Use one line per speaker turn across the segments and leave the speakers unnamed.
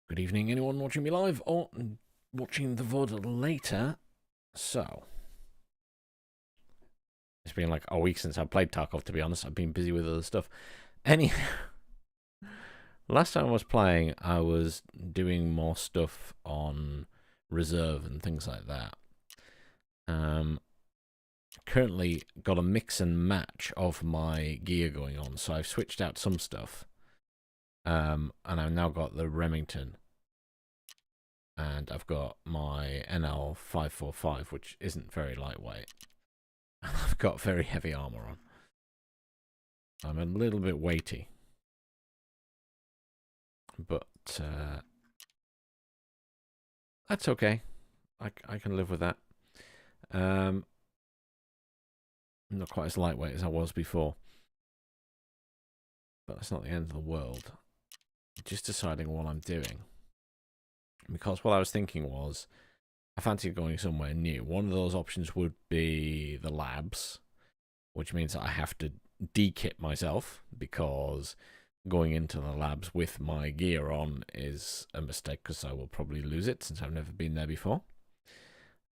Good evening, anyone watching me live or watching the VOD later. So, it's been like a week since I played Tarkov, to be honest. I've been busy with other stuff. Anyhow, last time I was playing, I was doing more stuff on reserve and things like that. Currently got a mix and match of my gear going on, so I've switched out some stuff. And I've now got the Remington. And I've got my NL545, which isn't very lightweight. And I've got very heavy armor on. I'm a little bit weighty. But that's okay. I can live with that. I'm not quite as lightweight as I was before. But that's not the end of the world. Just deciding what I'm doing. Because what I was thinking was, I fancy going somewhere new. One of those options would be the labs, which means I have to de-kit myself, because going into the labs with my gear on is a mistake, because I will probably lose it, since I've never been there before.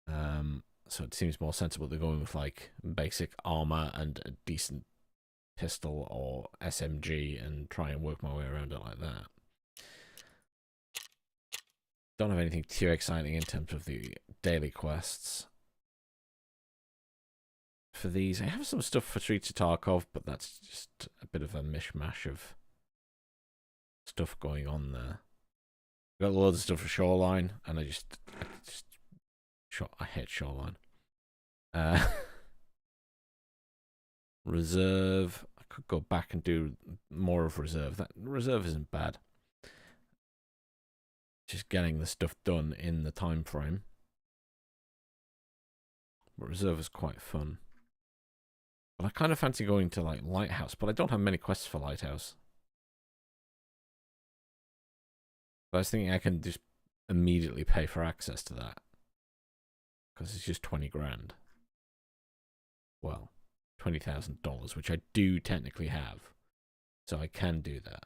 So it seems more sensible to go in with like basic armor and a decent pistol or SMG and try and work my way around it like that. Don't have anything too exciting in terms of the daily quests. For these, I have some stuff for Streets of Tarkov, but that's just a bit of a mishmash of stuff going on there. Got loads of stuff for Shoreline, and I hate Shoreline. Reserve, I could go back and do more of Reserve. That Reserve isn't bad. Just getting the stuff done in the time frame. But Reserve is quite fun. But I kind of fancy going to like Lighthouse, but I don't have many quests for Lighthouse. But I was thinking I can just immediately pay for access to that. Because it's just 20 grand. Well, $20,000, which I do technically have. So I can do that.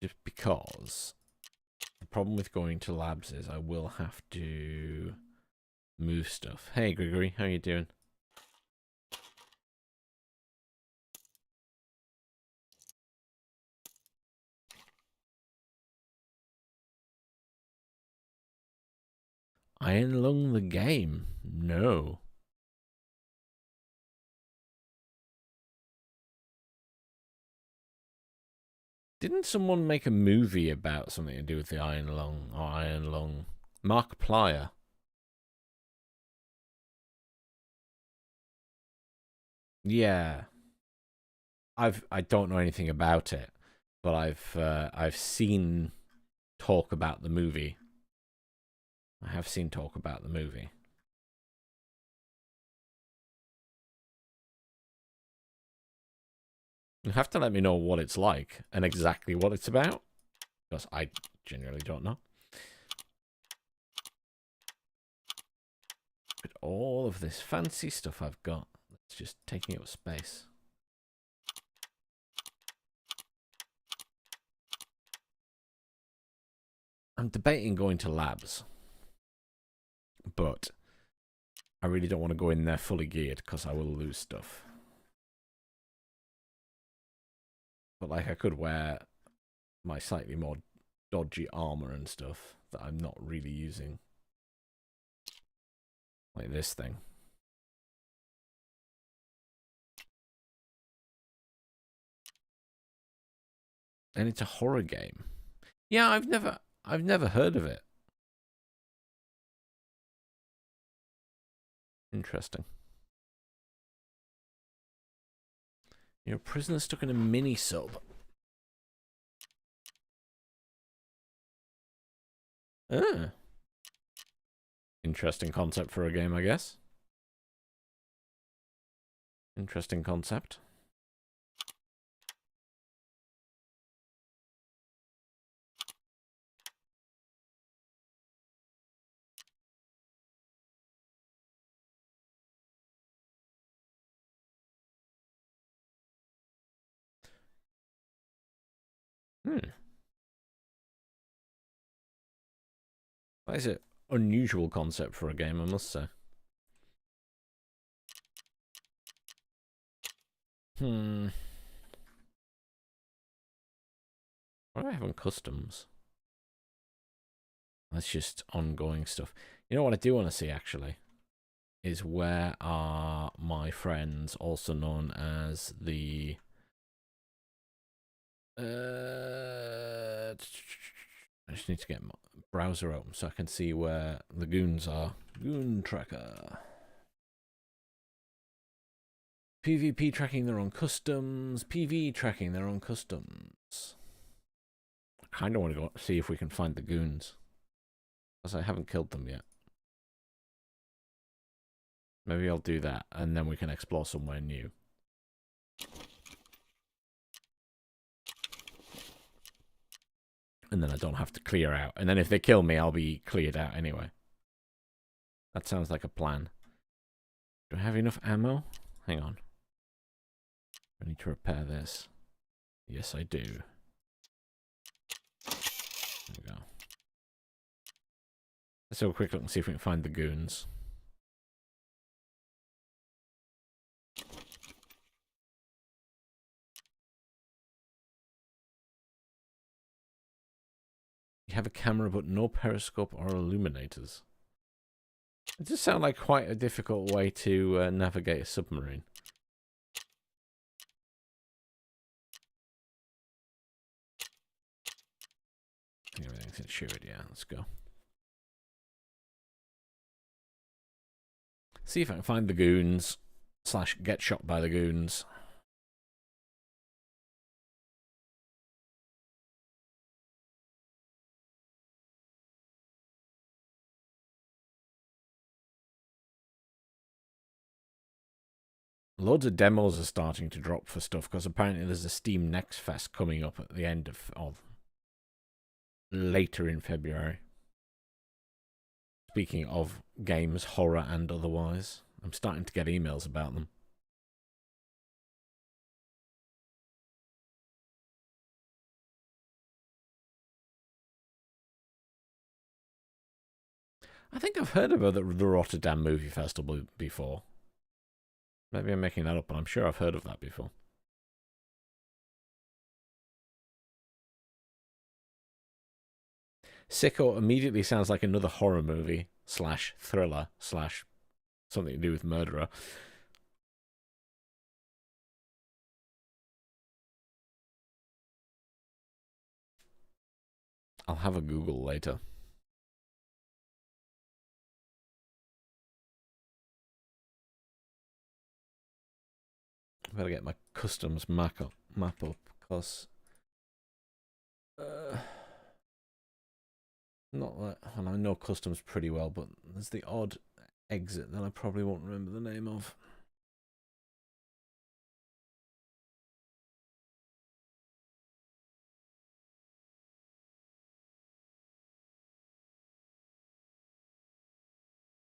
Just because the problem with going to labs is I will have to move stuff. Hey, Gregory, how you doing? Iron Lung the game? No. Didn't someone make a movie about something to do with the Iron Lung or Iron Lung? Mark Plyer. Yeah. I don't know anything about it, but I've seen talk about the movie. I have seen talk about the movie. You have to let me know what it's like and exactly what it's about, because I genuinely don't know. But all of this fancy stuff I've got, it's just taking up space. I'm debating going to labs, but I really don't want to go in there fully geared because I will lose stuff. But like I could wear my slightly more dodgy armor and stuff that I'm not really using. Like this thing. And it's a horror game. Yeah, I've never heard of it. Interesting. You're a prisoner stuck in a mini sub. Ah. Interesting concept for a game, I guess. Interesting concept. That is an unusual concept for a game, I must say. What do I have on customs? That's just ongoing stuff. You know what I do want to see, actually? Is where are my friends, also known as the... I just need to get my browser open so I can see where the goons are. Goon tracker. PvP tracking their own customs. PvE tracking their own customs. I kind of want to go see if we can find the goons, because I haven't killed them yet. Maybe I'll do that, and then we can explore somewhere new. And then I don't have to clear out. And then if they kill me, I'll be cleared out anyway. That sounds like a plan. Do I have enough ammo? Hang on. I need to repair this. Yes, I do. There we go. Let's have a quick look and see if we can find the goons. You have a camera but no periscope or illuminators. It does sound like quite a difficult way to navigate a submarine. Everything's insured, yeah, let's go. See if I can find the goons, / get shot by the goons. Loads of demos are starting to drop for stuff because apparently there's a Steam Next Fest coming up at the end of later in February. Speaking of games, horror and otherwise, I'm starting to get emails about them. I think I've heard about the Rotterdam Movie Festival before. Maybe I'm making that up, but I'm sure I've heard of that before. Sicko immediately sounds like another horror movie slash thriller slash something to do with murderer. I'll have a Google later. I better get my customs map up because not that, and I know customs pretty well, but there's the odd exit that I probably won't remember the name of.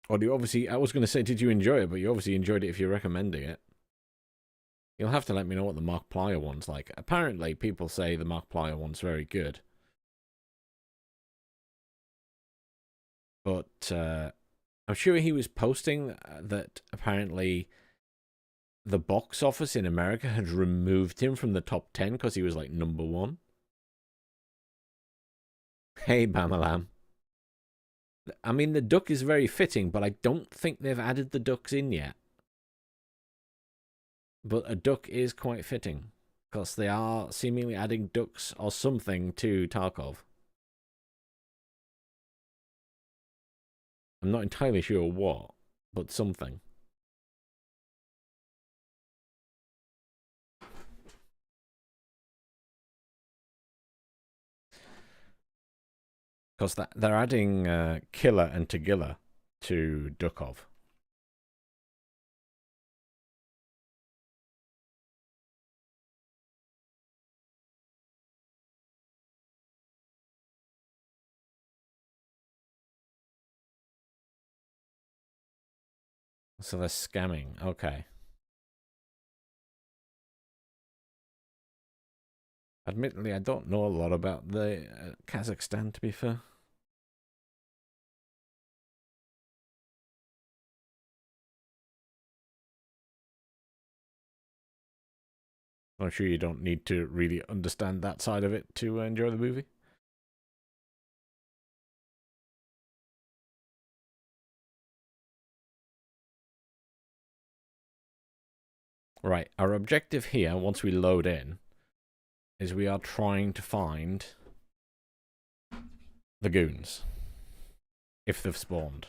Or do you obviously, I was going to say, did you enjoy it? But you obviously enjoyed it if you're recommending it. You'll have to let me know what the Markiplier one's like. Apparently, people say the Markiplier one's very good. But I'm sure he was posting that apparently the box office in America had removed him from the top 10 because he was like #1. Hey, Bamalam. I mean, the duck is very fitting, but I don't think they've added the ducks in yet. But a duck is quite fitting, because they are seemingly adding ducks or something to Tarkov. I'm not entirely sure what, but something. Because they're adding Killer and Tagilla to Dukov. So they're scamming. Okay. Admittedly, I don't know a lot about the Kazakhstan, to be fair. I'm sure you don't need to really understand that side of it to enjoy the movie. Right, our objective here, once we load in, is we are trying to find the goons. If they've spawned.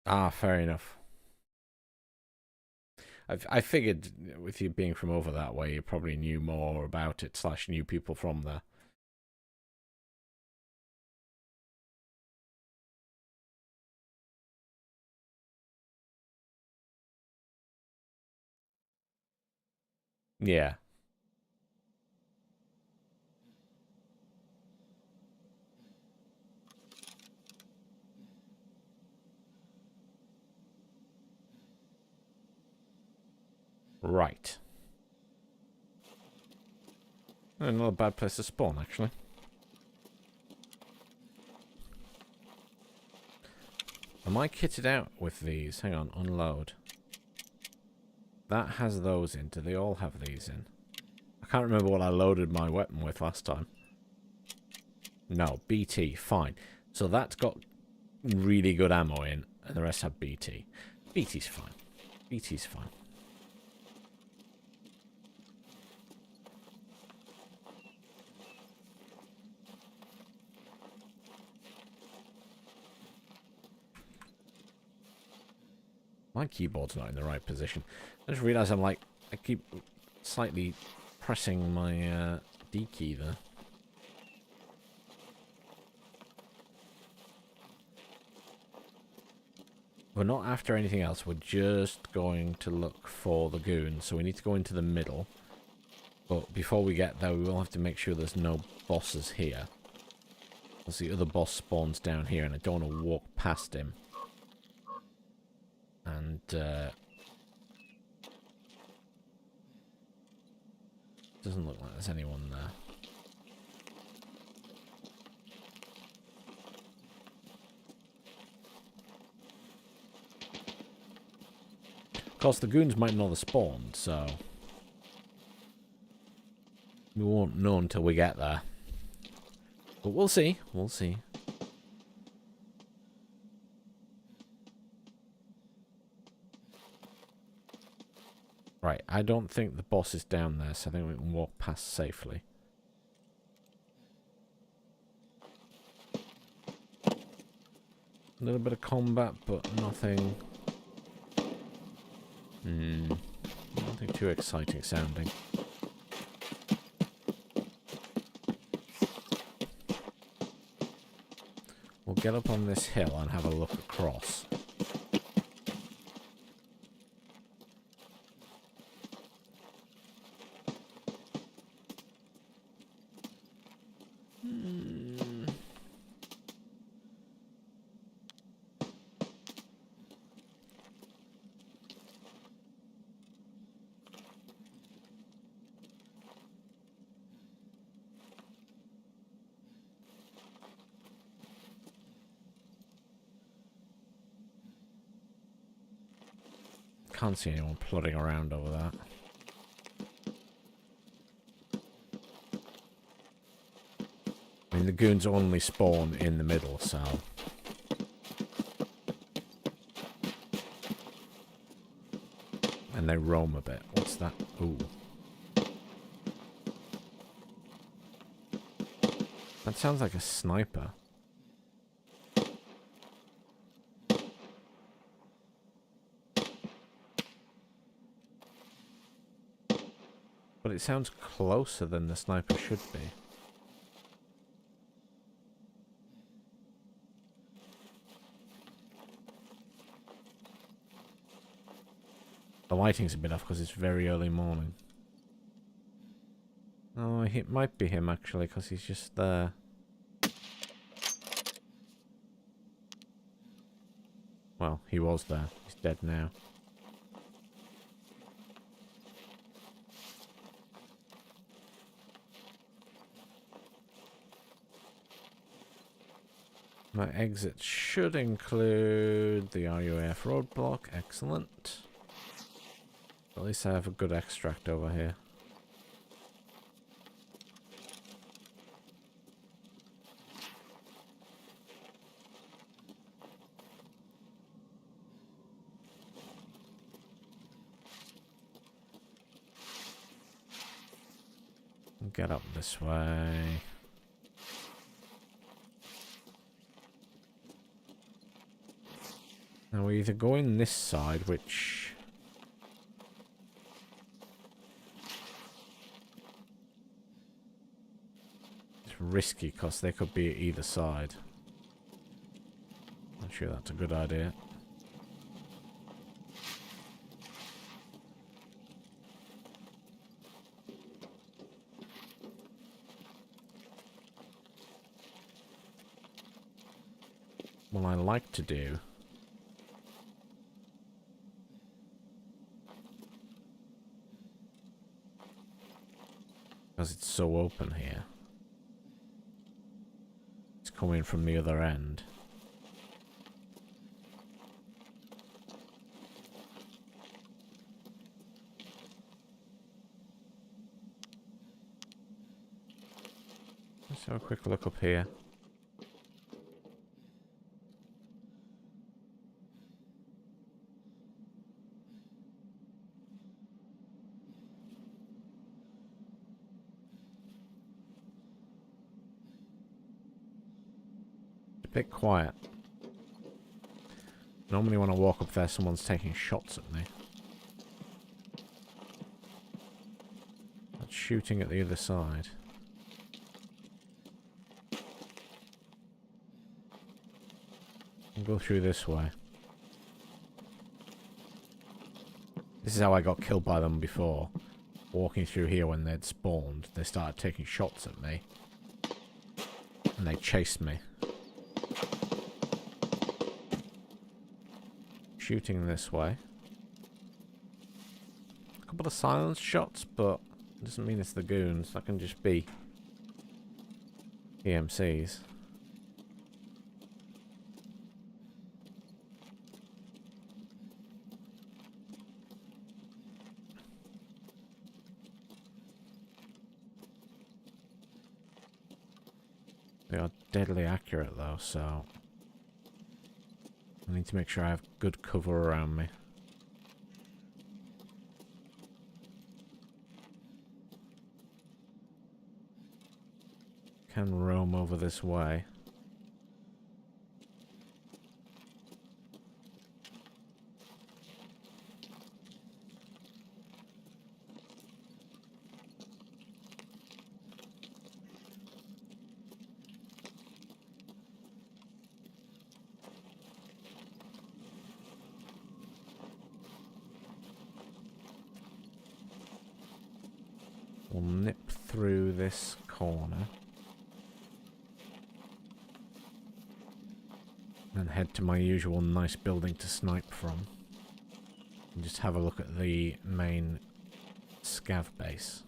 Ah, fair enough. I figured with you being from over that way, you probably knew more about it, / knew people from there. Yeah. Right. Not a bad place to spawn, actually. Am I kitted out with these? Hang on, unload. That has those in. Do they all have these in? I can't remember what I loaded my weapon with last time. No, BT, fine. So that's got really good ammo in, and the rest have BT. BT's fine. BT's fine. My keyboard's not in the right position. I just realised I keep slightly pressing my D key there. We're not after anything else. We're just going to look for the goons. So we need to go into the middle. But before we get there, we will have to make sure there's no bosses here. Because the other boss spawns down here, and I don't want to walk past him. And doesn't look like there's anyone there. course, the goons might not have spawned, so we won't know until we get there. But we'll see. We'll see. Right, I don't think the boss is down there, so I think we can walk past safely. A little bit of combat, but nothing... nothing too exciting sounding. We'll get up on this hill and have a look across. Can't see anyone plodding around over that. I mean, the goons only spawn in the middle, so... And they roam a bit. What's that? Ooh. That sounds like a sniper. But it sounds closer than the sniper should be. The lighting's a bit off because it's very early morning. Oh, it might be him actually, because he's just there. Well, he was there. He's dead now. My exit should include the RUAF roadblock. Excellent. At least I have a good extract over here. Get up this way. Now we either go in this side, which... is risky, because they could be at either side. Not sure that's a good idea. What I like to do because it's so open here. It's coming from the other end. Let's have a quick look up here. Bit quiet. Normally when I walk up there, someone's taking shots at me. That's shooting at the other side. I'll go through this way. This is how I got killed by them before. Walking through here when they'd spawned, they started taking shots at me. And they chased me. Shooting this way. A couple of silence shots, but it doesn't mean it's the goons. That can just be EMCs. They are deadly accurate though, so I need to make sure I have good cover around me. Can roam over this way. We'll nip through this corner. And head to my usual nice building to snipe from. And just have a look at the main scav base.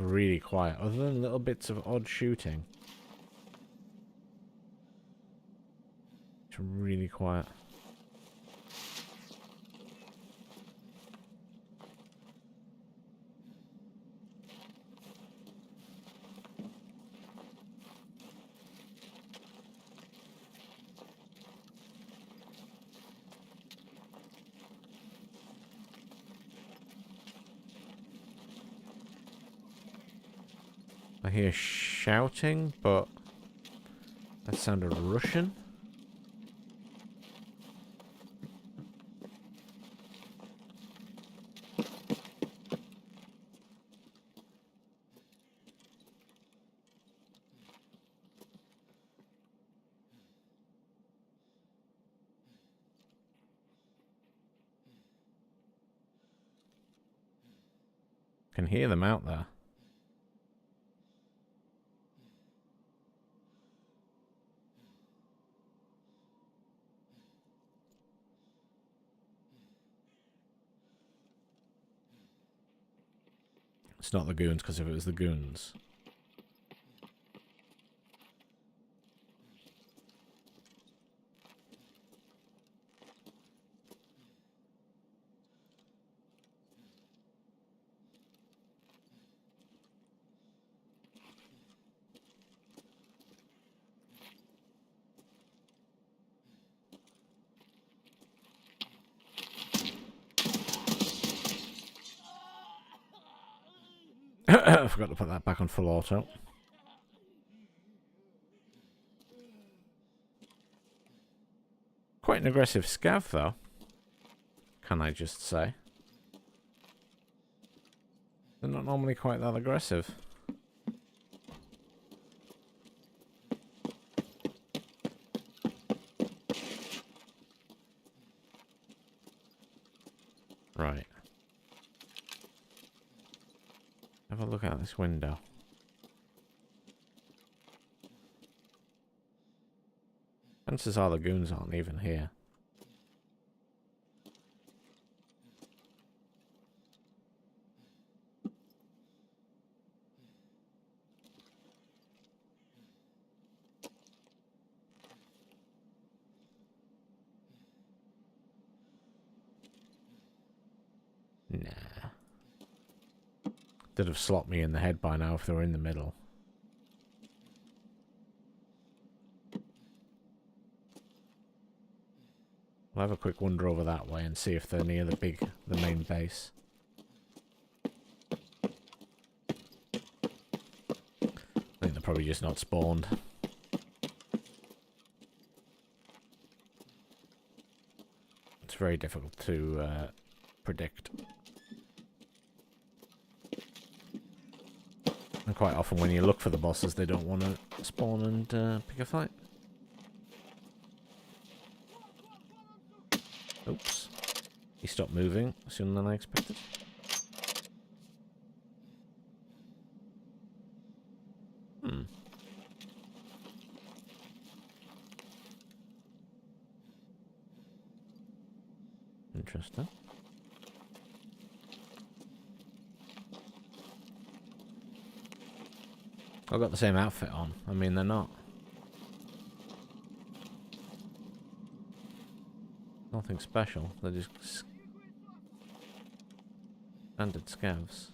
Really quiet, other than little bits of odd shooting. It's really quiet. I hear shouting, but that sounded Russian. Can hear them out there. It's not the goons, because if it was the goons... I forgot to put that back on full auto. Quite an aggressive scav, though. Can I just say? They're not normally quite that aggressive. Right. Have a look out this window. Chances are the goons aren't even here. Nah. They'd have slopped me in the head by now if they were in the middle. I'll have a quick wander over that way and see if they're near the main base. I think they're probably just not spawned. It's very difficult to predict. And quite often when you look for the bosses, they don't want to spawn and pick a fight. Oops. He stopped moving sooner than I expected. Interesting. I've got the same outfit on. I mean, they're not. Nothing special. They're just standard scavs.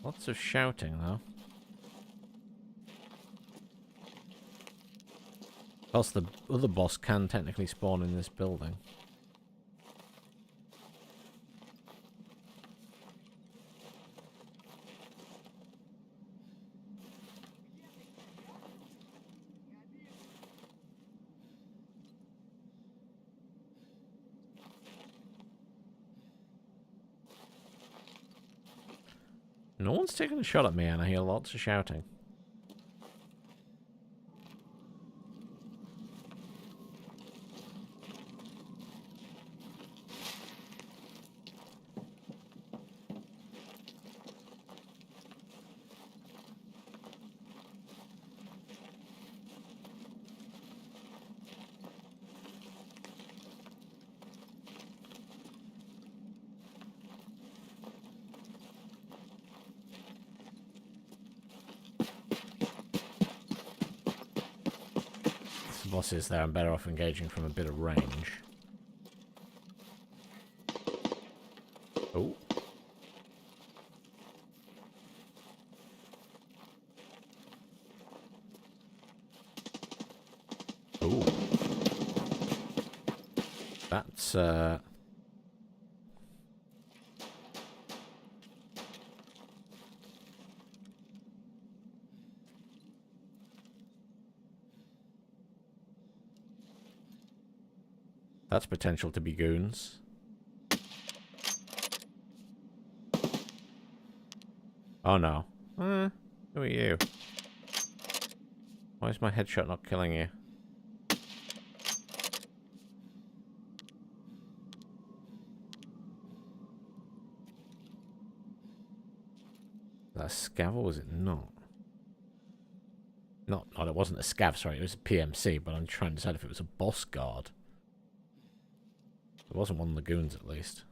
Lots of shouting, though. Plus, the other boss can technically spawn in this building. No one's taking a shot at me, and I hear lots of shouting. Bosses there, I'm better off engaging from a bit of range. Oh. Oh. That's that's potential to be goons. Oh no. Who are you? Why is my headshot not killing you? That a scav or was it not? Not, it wasn't a scav, sorry, it was a PMC, but I'm trying to decide if it was a boss guard. It wasn't one of the goons, at least.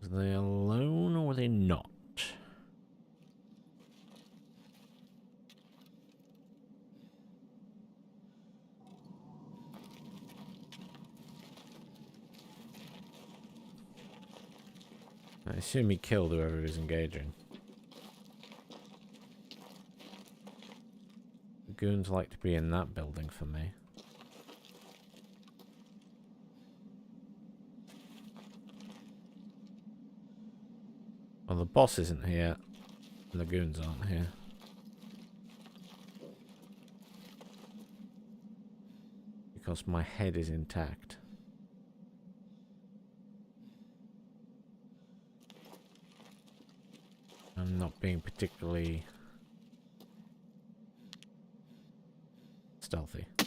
Was they alone, or were they not? I assume he killed whoever was engaging. The goons like to be in that building for me. Well, the boss isn't here, and the goons aren't here. Because my head is intact. I'm not being particularly stealthy. I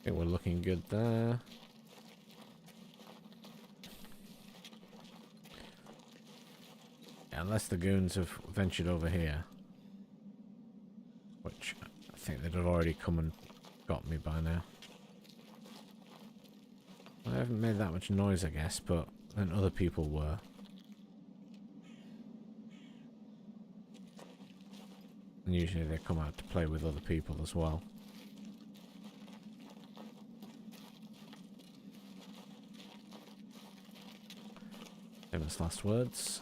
think we're looking good there. Yeah, unless the goons have ventured over here. Which I think they'd have already come and got me by now. I haven't made that much noise, I guess, but then other people were. And usually they come out to play with other people as well. Famous last words.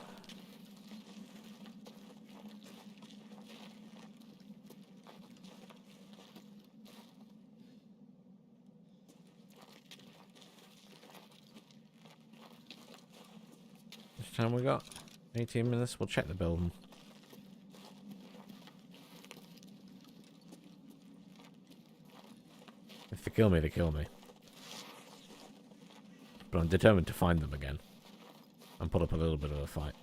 How much time we got? 18 minutes. We'll check the building. If they kill me, they kill me. But I'm determined to find them again. And put up a little bit of a fight.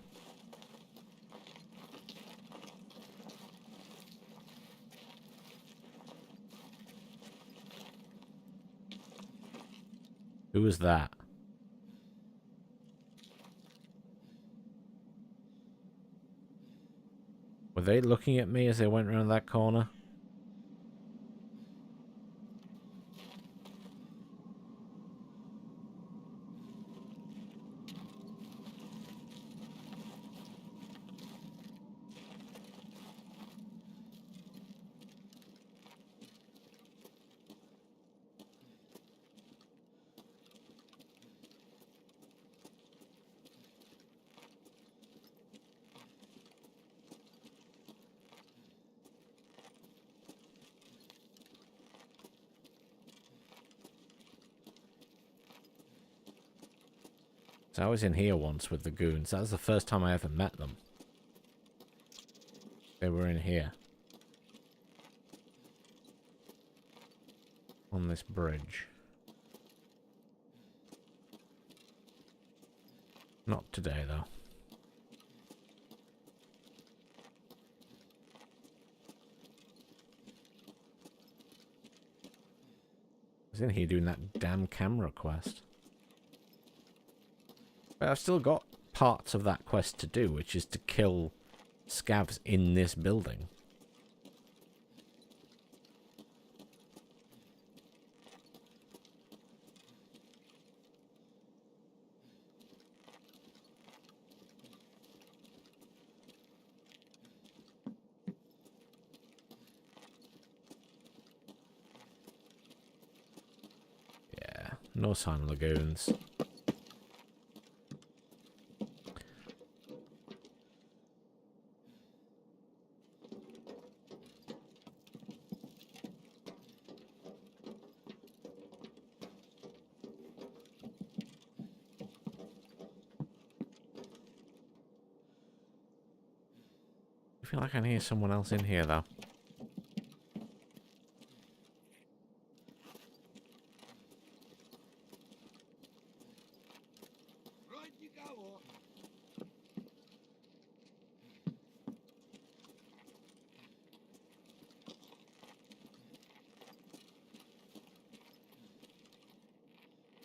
Who was that? Were they looking at me as they went around that corner? So I was in here once with the goons. That was the first time I ever met them. They were in here. On this bridge. Not today, though. I was in here doing that damn camera quest. But I've still got parts of that quest to do, which is to kill scavs in this building. Yeah, no sign of lagoons. I feel like I can hear someone else in here, though.
Right you go.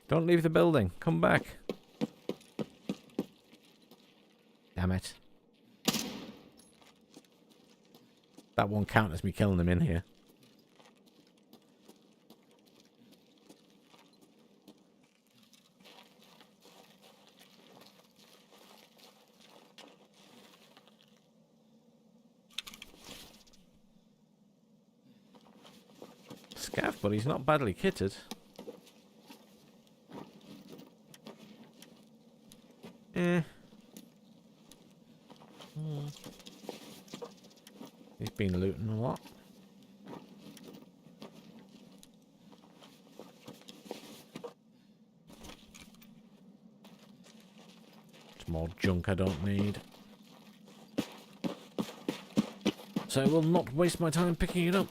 Don't leave the building. Come back. Damn it. That won't count as me killing them in here. Scav, but he's not badly kitted. He's been looting a lot. It's more junk I don't need. So I will not waste my time picking it up.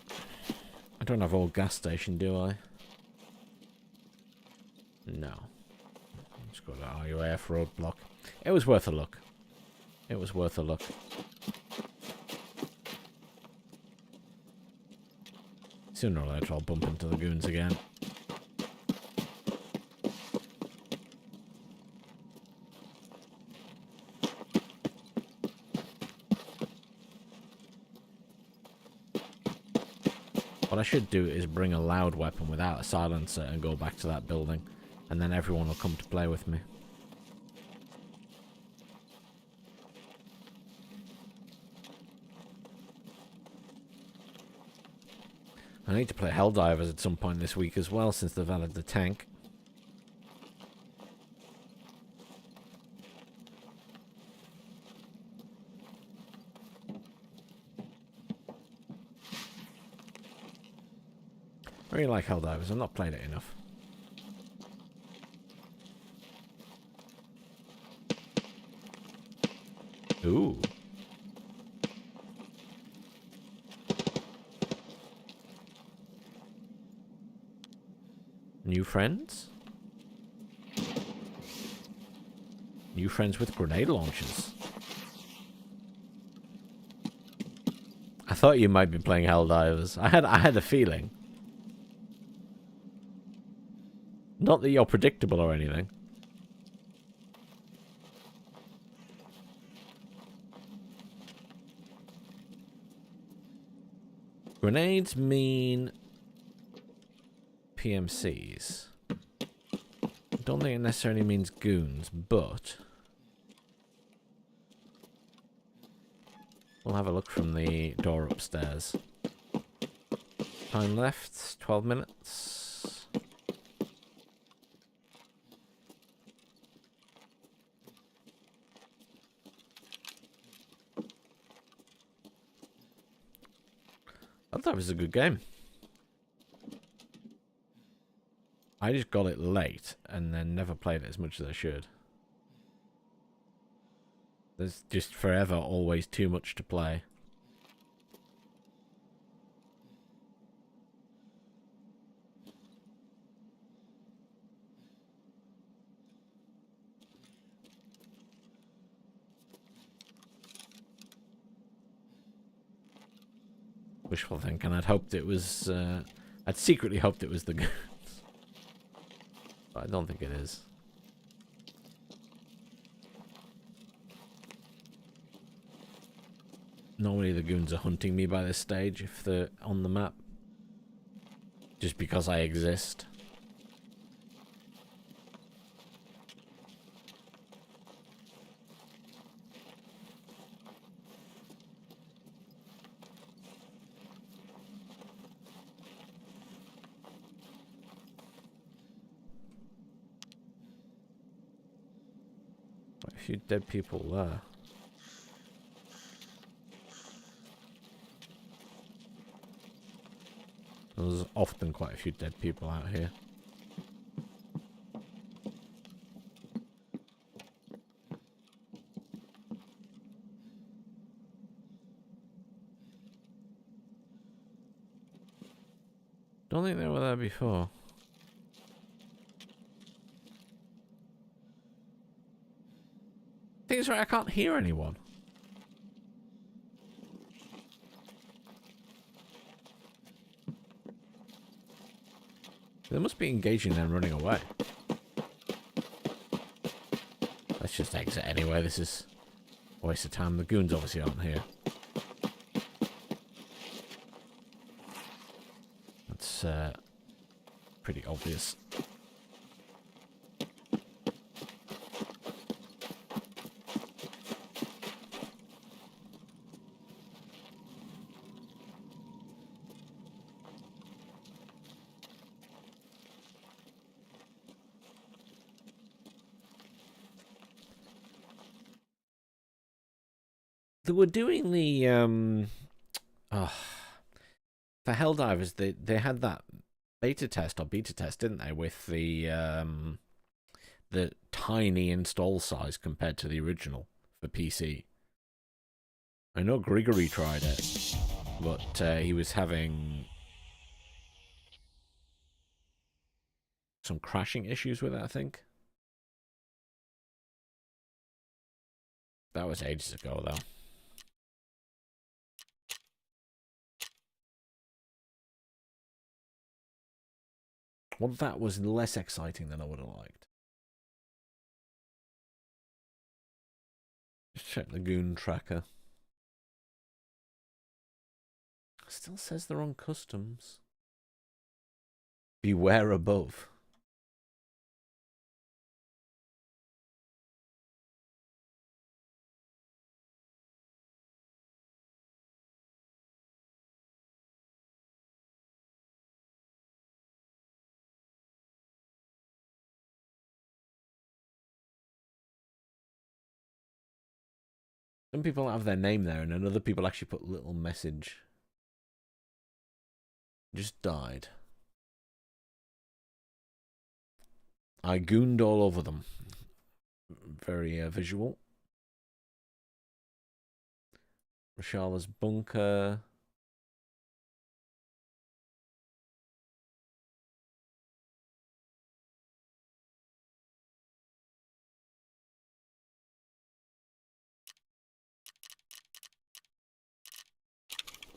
I don't have old gas station, do I? No. Just got that RUAF roadblock. It was worth a look. It was worth a look. Sooner or later I'll bump into the goons again. What I should do is bring a loud weapon without a silencer and go back to that building. And then everyone will come to play with me. I need to play Helldivers at some point this week as well, since they've added the tank. I really like Helldivers. I've not played it enough. Ooh. New friends? New friends with grenade launchers. I thought you might be playing Helldivers. I had a feeling. Not that you're predictable or anything. Grenades mean PMCs. I don't think it necessarily means goons, but we'll have a look from the door upstairs. Time left, 12 minutes. I thought it was a good game. I just got it late and then never played it as much as I should. There's just forever always too much to play. Wishful thinking. I'd hoped it was... I'd secretly hoped it was the goons. But I don't think it is. Normally the goons are hunting me by this stage if they're on the map. Just because I exist. Quite a few dead people there. There's often quite a few dead people out here. Don't think they were there before. I think it's right, I can't hear anyone. They must be engaging and running away. Let's just exit anyway. This is a waste of time. The goons obviously aren't here. That's pretty obvious. They were doing the for Helldivers. They had that beta test, didn't they, with the tiny install size compared to the original for PC. I know Grigory tried it, but he was having some crashing issues with it, I think. That was ages ago, though. Well, that was less exciting than I would have liked. Just check the goon tracker. Still says they're on customs. Beware above. Some people have their name there, and then other people actually put a little message. Just died. I gooned all over them. Very visual. Rashala's bunker.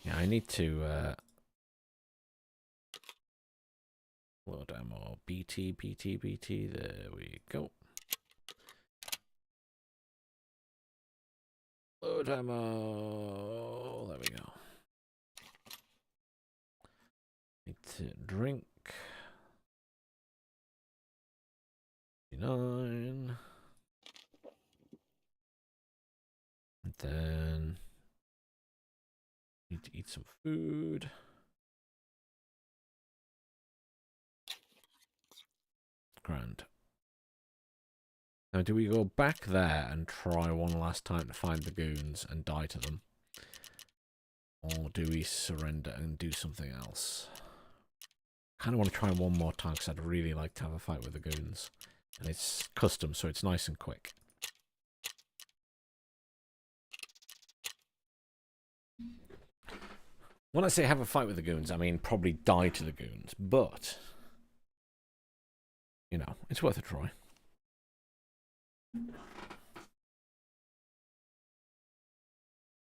Yeah, I need to load ammo. BT. There we go. Load ammo. There we go. drink. 9. And then need to eat some food. Grand. Now, do we go back there and try one last time to find the goons and die to them? Or do we surrender and do something else? I kind of want to try one more time because I'd really like to have a fight with the goons. And it's custom, so it's nice and quick. When I say have a fight with the goons, I mean probably die to the goons. But, you know, it's worth a try.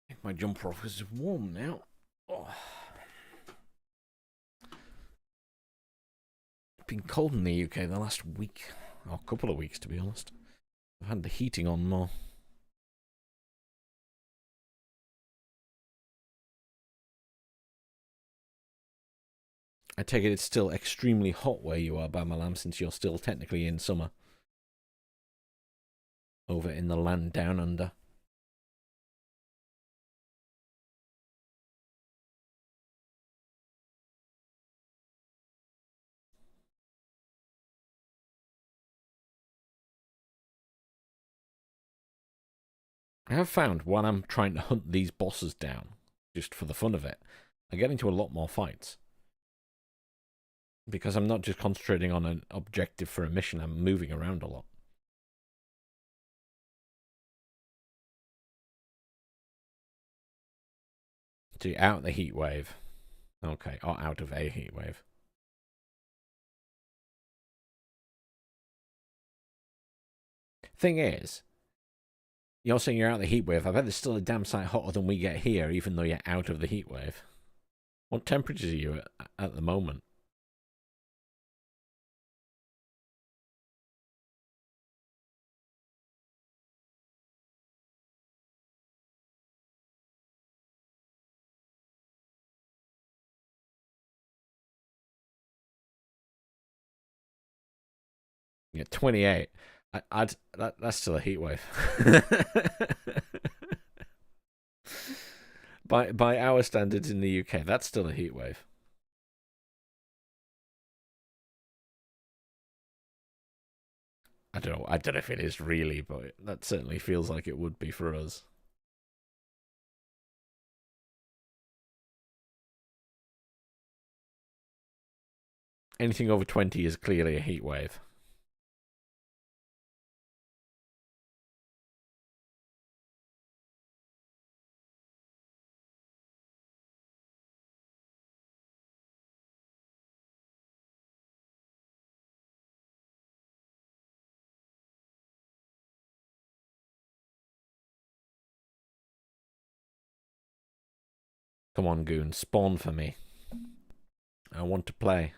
Take my jumper off because it's warm now. Oh. It's been cold in the UK the last week. Or a couple of weeks, to be honest. I've had the heating on more. I take it it's still extremely hot where you are, Bamalam, since you're still technically in summer. Over in the land down under. I have found when I'm trying to hunt these bosses down, just for the fun of it, I get into a lot more fights. Because I'm not just concentrating on an objective for a mission, I'm moving around a lot. So you're out of the heat wave. Okay, or out of a heat wave. Thing is, you're saying you're out of the heat wave. I bet there's still a damn sight hotter than we get here, even though you're out of the heat wave. What temperatures are you at the moment? Yeah, 28. That's still a heat wave. by our standards in the UK, that's still a heat wave. I don't know if it is really, but that certainly feels like it would be for us. Anything over 20 is clearly a heat wave. Come on, goon, spawn for me. I want to play.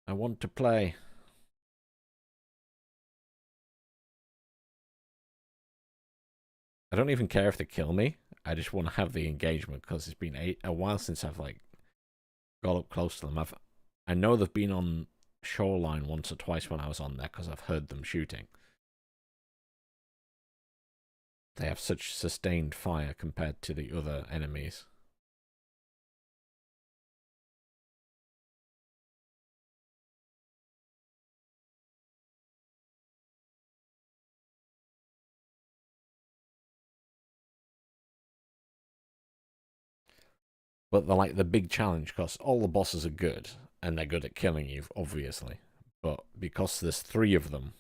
I want to play. I don't even care if they kill me. I just want to have the engagement because it's been a while since I've like got up close to them. I know they've been on shoreline once or twice when I was on there because I've heard them shooting. They have such sustained fire compared to the other enemies. But they're like the big challenge because all the bosses are good and they're good at killing you, obviously. But because there's 3 of them.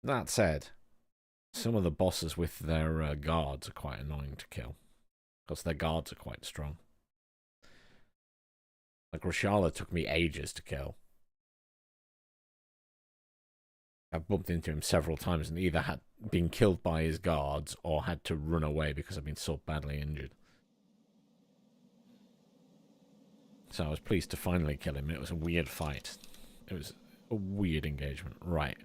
That said, some of the bosses with their guards are quite annoying to kill. Because their guards are quite strong. Like Rashala took me ages to kill. I've bumped into him several times and either had been killed by his guards or had to run away because I've been so badly injured. So I was pleased to finally kill him. It was a weird fight. It was a weird engagement. Right.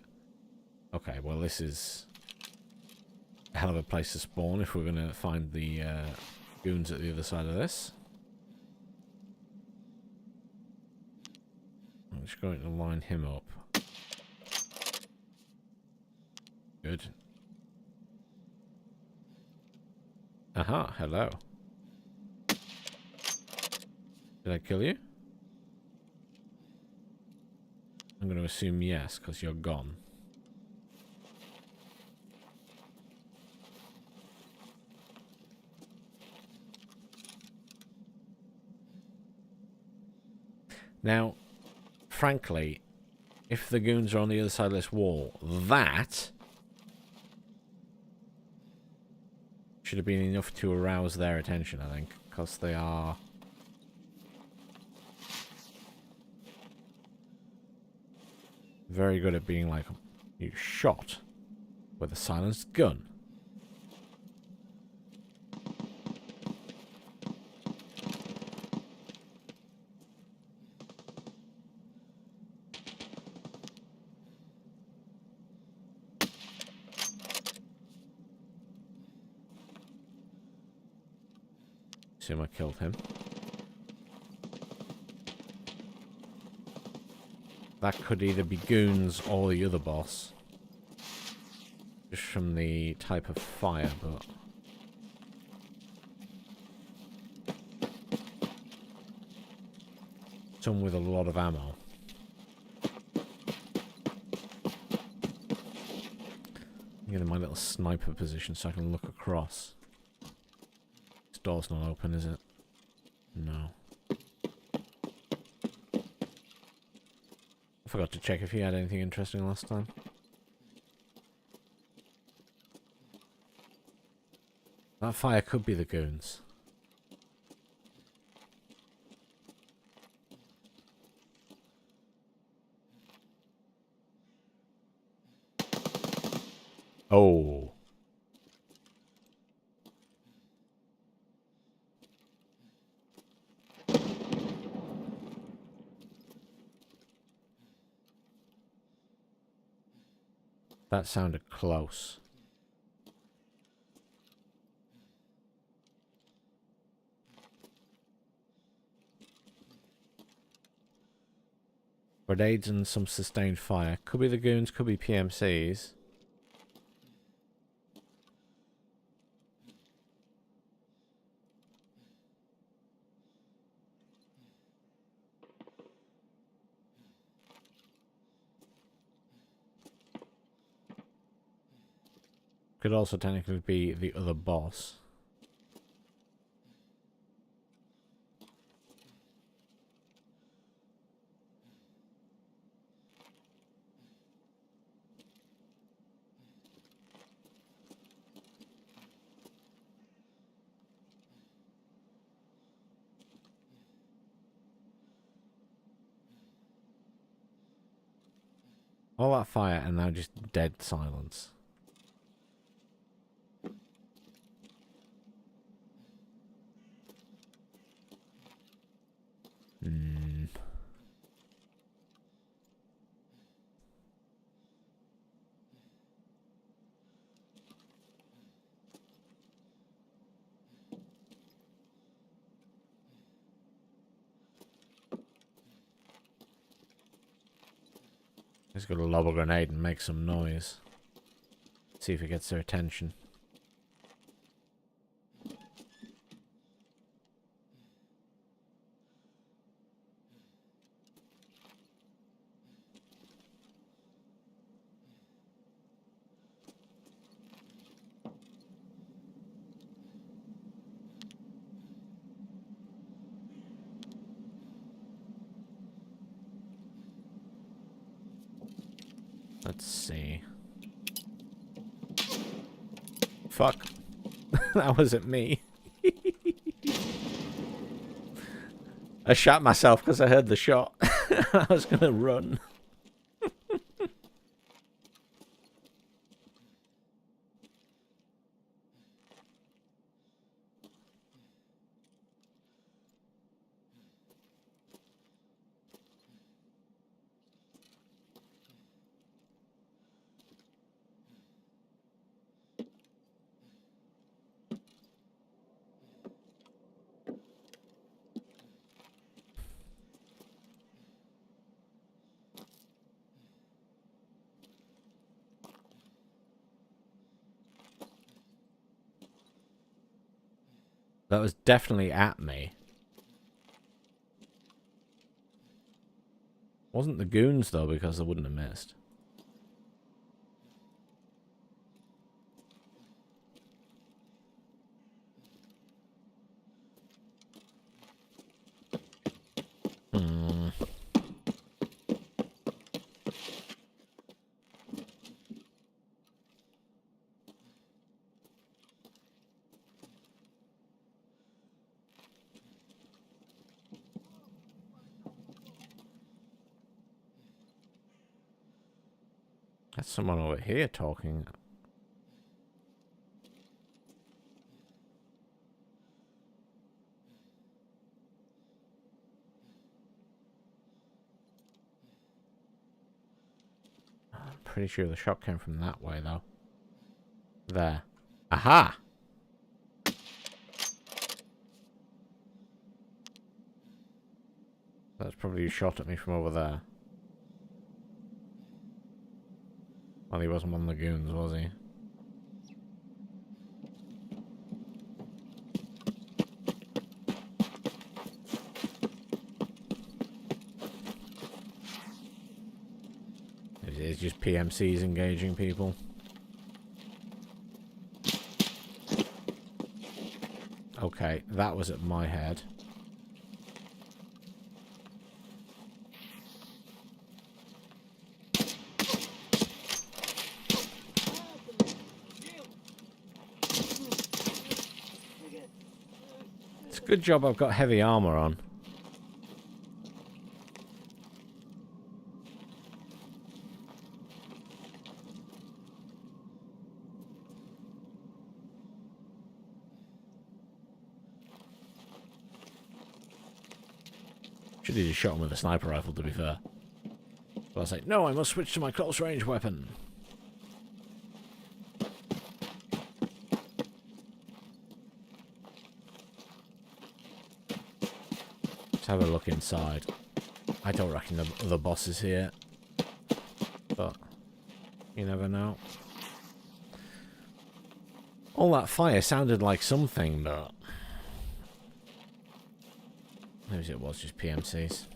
Okay, well this is a hell of a place to spawn if we're going to find the goons at the other side of this. just going to line him up. Good. Aha, hello. Did I kill you? I'm going to assume yes, because you're gone. Now, frankly, if the goons are on the other side of this wall, that should have been enough to arouse their attention, I think, because they are very good at being like, you shot with a silenced gun. Assume I killed him. That could either be goons or the other boss. Just from the type of fire, but... some with a lot of ammo. I'm getting my little sniper position so I can look across. This door's not open, is it? No. I forgot to check if he had anything interesting last time. That fire could be the goons. Oh. That sounded close. Grenades and some sustained fire. Could be the goons, could be PMCs. Could also technically be the other boss. All that fire and now just dead silence. He's got to lob a grenade and make some noise. See if it gets their attention. Let's see. Fuck. That wasn't me. I shot myself because I heard the shot. I was going to run. That was definitely at me. Wasn't the goons, though, because they wouldn't have missed. Hmm. That's someone over here talking. I'm pretty sure the shot came from that way, though. There. Aha! That's probably who shot at me from over there. Well, he wasn't one of the goons, was he? It's just PMCs engaging people. Okay, that was at my head. It's a good job I've got heavy armor on. Should have just shot him with a sniper rifle, to be fair. But I was like, no, I must switch to my close range weapon. Let's have a look inside. I don't reckon the boss is here. But you never know. All that fire sounded like something, but maybe it was just PMCs.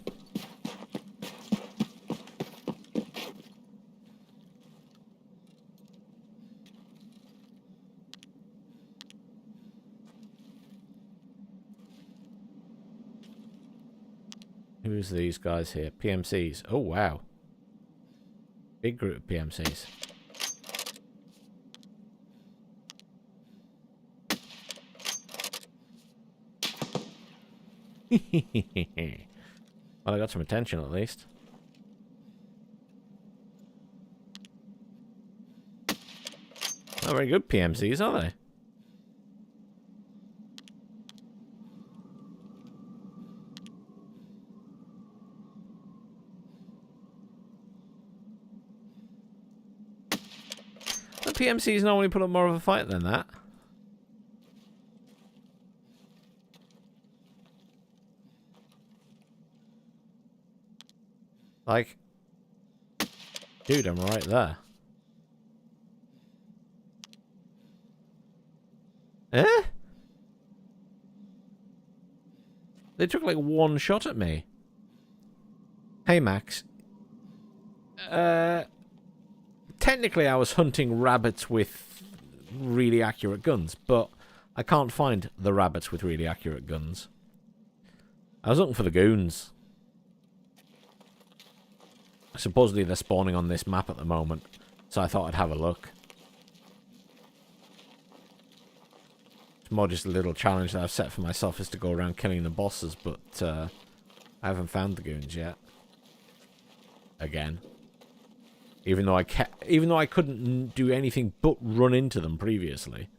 Who's these guys here? PMCs. Oh, wow. Big group of PMCs. Well, I got some attention at least. Not very good PMCs, are they? The PMCs normally put up more of a fight than that. Like, dude, I'm right there. Eh? They took like one shot at me. Hey, Max. Technically, I was hunting rabbits with really accurate guns, but I can't find the rabbits with really accurate guns. I was looking for the goons. Supposedly they're spawning on this map at the moment, so I thought I'd have a look. It's more just a little challenge that I've set for myself, is to go around killing the bosses, but I haven't found the goons yet. Again. Even though I couldn't do anything but run into them previously.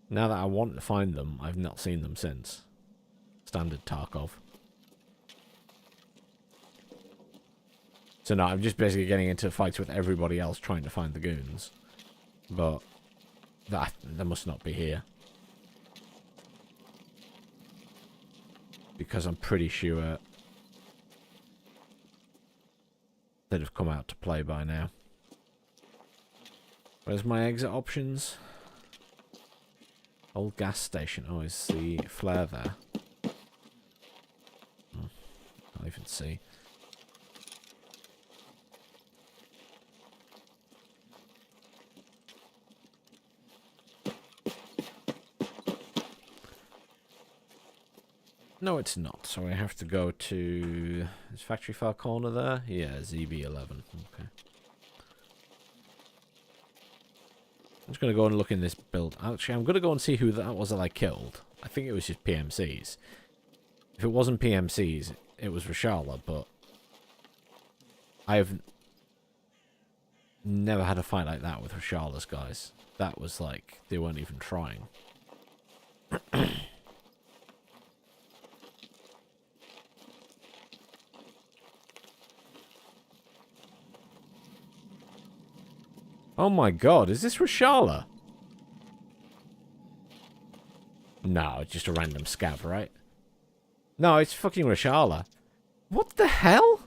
Now that I want to find them, I've not seen them since. Standard Tarkov. So no, I'm just basically getting into fights with everybody else trying to find the goons. But they must not be here. Because I'm pretty sure they'd have come out to play by now. Where's my exit options? Old gas station. Oh, is the flare there? Can't even see. No, it's not. So I have to go to... Is Factory File Corner there? Yeah, ZB11. Okay. I'm just going to go and look in this build. Actually, I'm going to go and see who that was that I killed. I think it was just PMCs. If it wasn't PMCs, it was Rashala, but... I've never had a fight like that with Rashala's guys. That was like, they weren't even trying. Oh my god, is this Rashala? No, it's just a random scav, right? No, it's fucking Rashala. What the hell?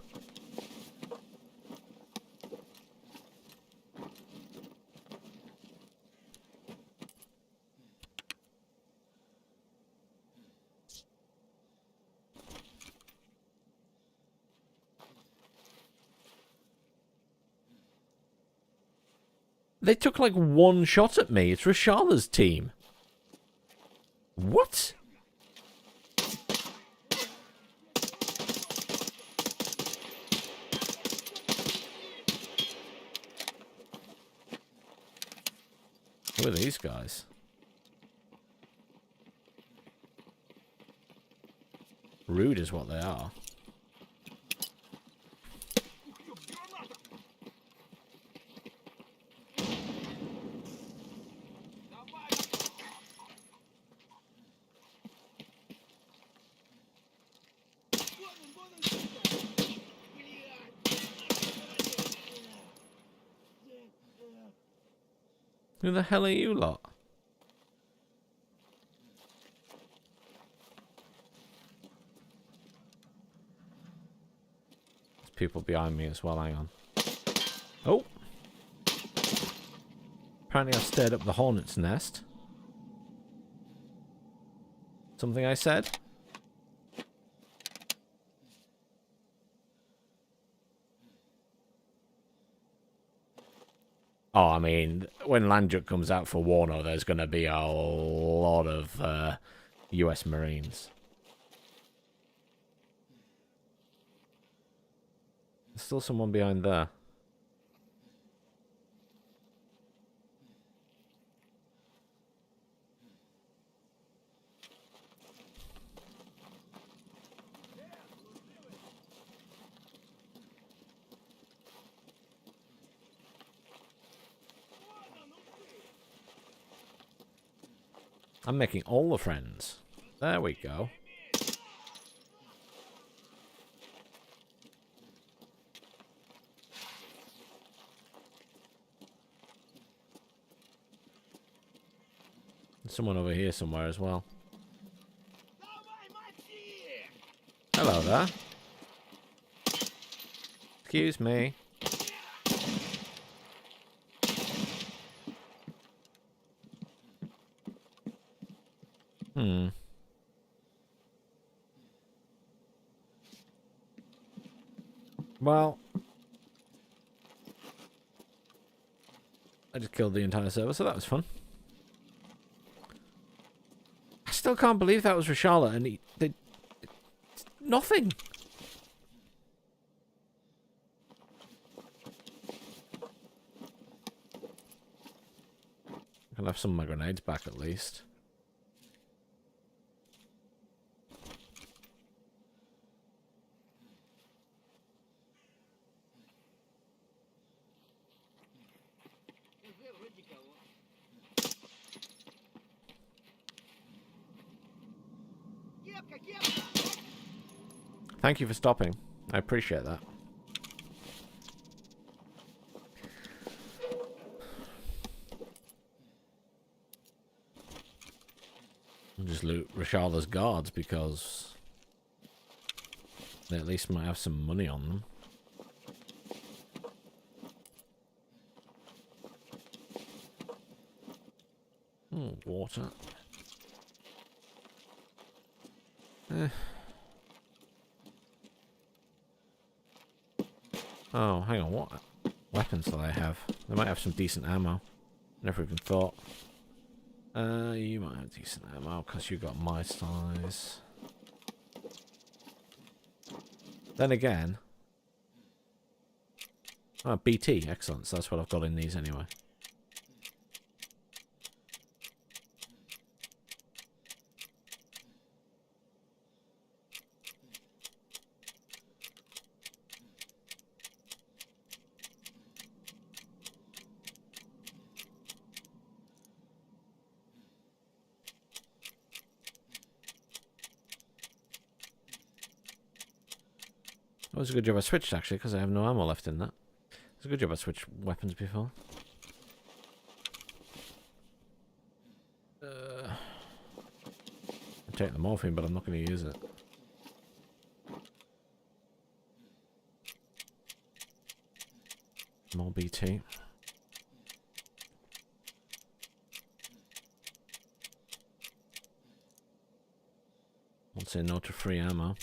They took like one shot at me. It's Rashala's team. What? Who are these guys? Rude is what they are. Who the hell are you lot? There's people behind me as well, hang on. Oh! Apparently I've stirred up the hornet's nest. Something I said? Oh, I mean, when Landjuk comes out for Warno, there's going to be a lot of US Marines. There's still someone behind there. I'm making all the friends. There we go. There's someone over here somewhere as well. Hello there. Excuse me. Well, I just killed the entire server, so that was fun. I still can't believe that was Rashala, and nothing. I can have some of my grenades back at least. Thank you for stopping. I appreciate that. I'll just loot Rashala's guards because they at least might have some money on them. Water. Eh. Oh, hang on, what weapons do they have? They might have some decent ammo. Never even thought. You might have decent ammo because you got my size. Then again... Oh, BT, excellent. So that's what I've got in these anyway. It was a good job I switched, actually, because I have no ammo left in that. It's a good job I switched weapons before. I take the morphine, but I'm not going to use it. More BT. Won't say no to free ammo.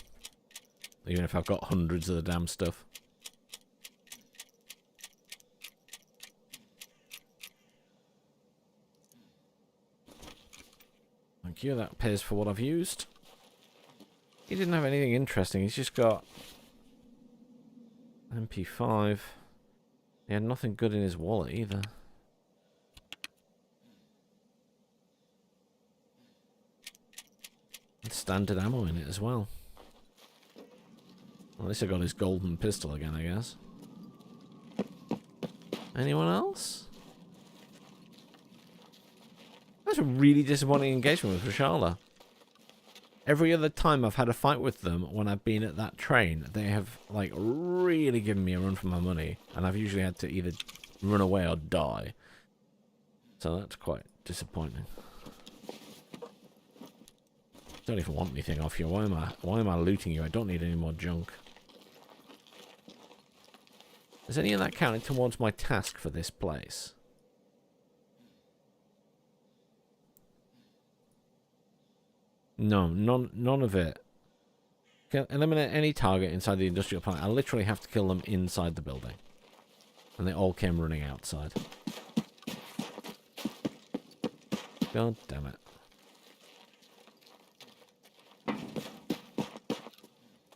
Even if I've got hundreds of the damn stuff. Thank you, that pays for what I've used. He didn't have anything interesting, he's just got MP5. He had nothing good in his wallet either. And standard ammo in it as well. At least I got his golden pistol again, I guess. Anyone else? That's a really disappointing engagement with Rashala. Every other time I've had a fight with them when I've been at that train, they have, like, really given me a run for my money. And I've usually had to either run away or die. So that's quite disappointing. Don't even want anything off you. Why am I looting you? I don't need any more junk. Is any of that counted towards my task for this place? No, none of it. Can eliminate any target inside the industrial plant. I literally have to kill them inside the building. And they all came running outside. God damn it.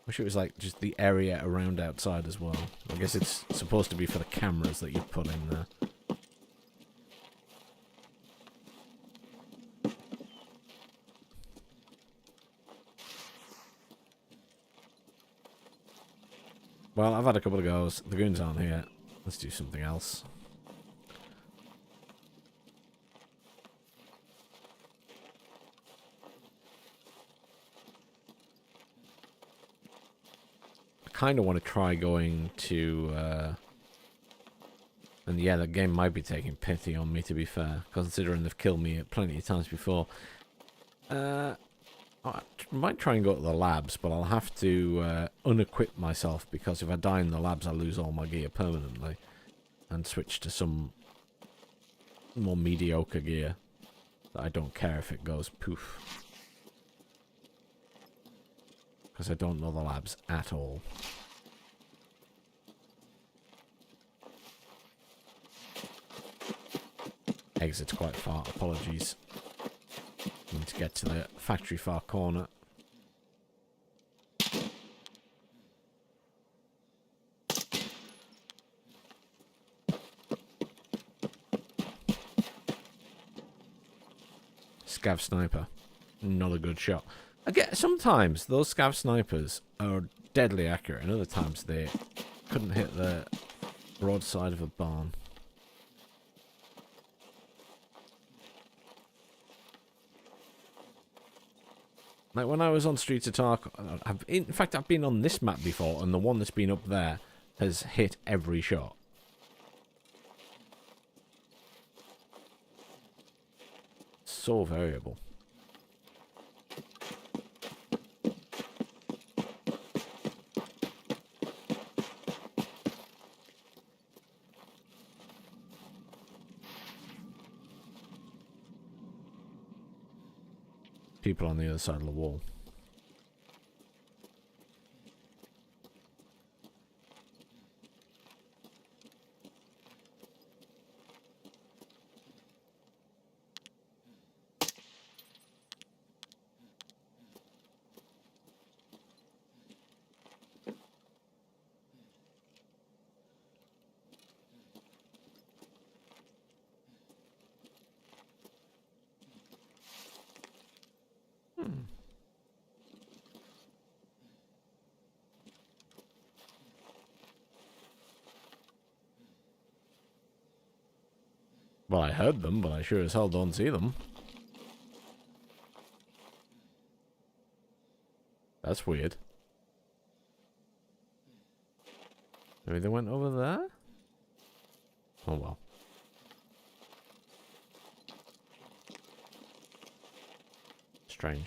Wish it was like just the area around outside as well. I guess it's supposed to be for the cameras that you put in there. Well, I've had a couple of goes. The goons aren't here. Let's do something else. Kind of want to try going to and yeah, the game might be taking pity on me, to be fair, considering they've killed me plenty of times before. I might try and go to the labs, but I'll have to unequip myself, because if I die in the labs I lose all my gear permanently, and switch to some more mediocre gear that I don't care if it goes poof. Because I don't know the labs at all. Exit's quite far, apologies. Need to get to the factory far corner. Scav sniper. Not a good shot. I get sometimes those scav snipers are deadly accurate, and other times they couldn't hit the broadside of a barn. Like when I was on Streets of Tarkov, in fact I've been on this map before, and the one that's been up there has hit every shot. So variable. People on the other side of the wall. Well, I heard them, but I sure as hell don't see them. That's weird. Maybe they went over there? Oh well. Strange.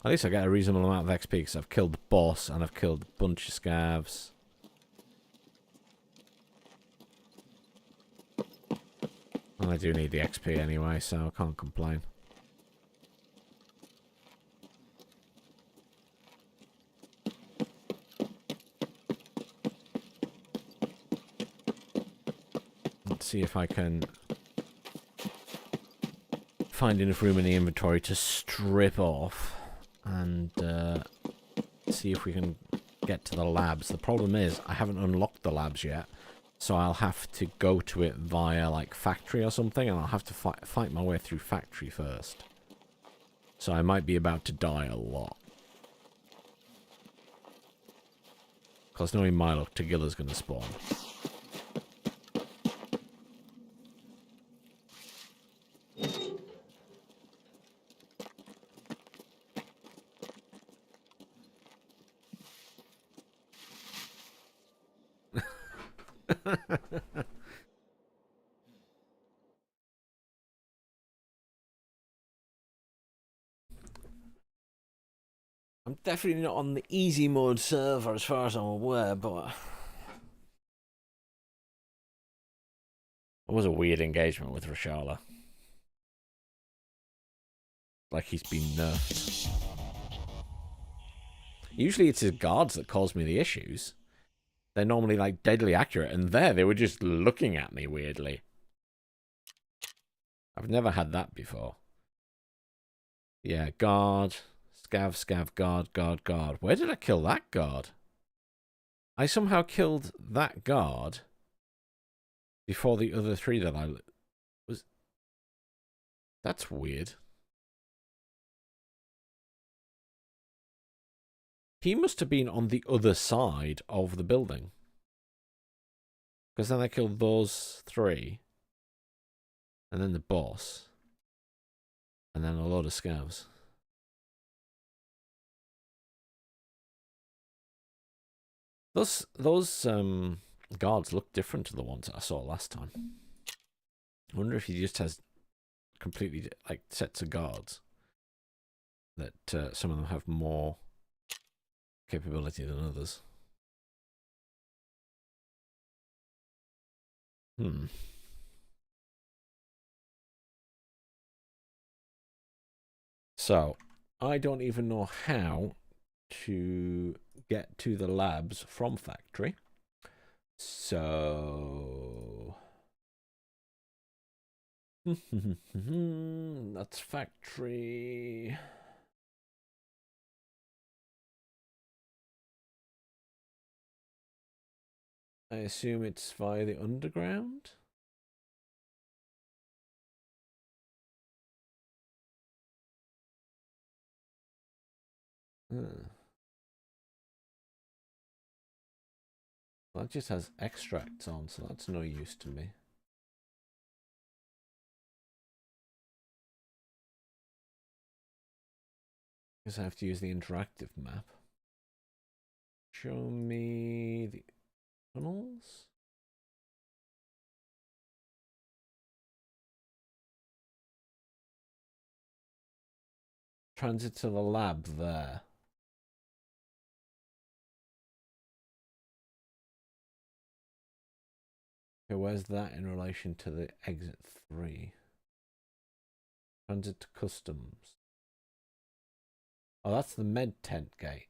At least I get a reasonable amount of XP because I've killed the boss and I've killed a bunch of scavs. And I do need the XP anyway, so I can't complain. Let's see if I can find enough room in the inventory to strip off and see if we can get to the labs. The problem is I haven't unlocked the labs yet, so I'll have to go to it via like factory or something, and I'll have to fight my way through factory first. So I might be about to die a lot. Because knowing my luck, Tagilla's going to spawn. I'm definitely not on the easy mode server as far as I'm aware, but it was a weird engagement with Rashala. Like he's been nerfed. Usually it's his guards that cause me the issues. They're normally like deadly accurate, and there they were just looking at me weirdly. I've never had that before. Yeah, guard. Scav, scav, guard, guard, guard. Where did I kill that guard? I somehow killed that guard before the other three that I was... That's weird. He must have been on the other side of the building. Because then I killed those three. And then the boss. And then a load of scavs. Those guards look different to the ones that I saw last time. I wonder if he just has completely like sets of guards that some of them have more capability than others. So I don't even know how to get to the labs from factory. So that's factory. I assume it's via the underground. Well, it just has extracts on, so that's no use to me. Guess I have to use the interactive map. Show me the tunnels. Transit to the lab there. Okay, where's that in relation to the exit 3? Transit to customs. Oh, that's the med tent gate.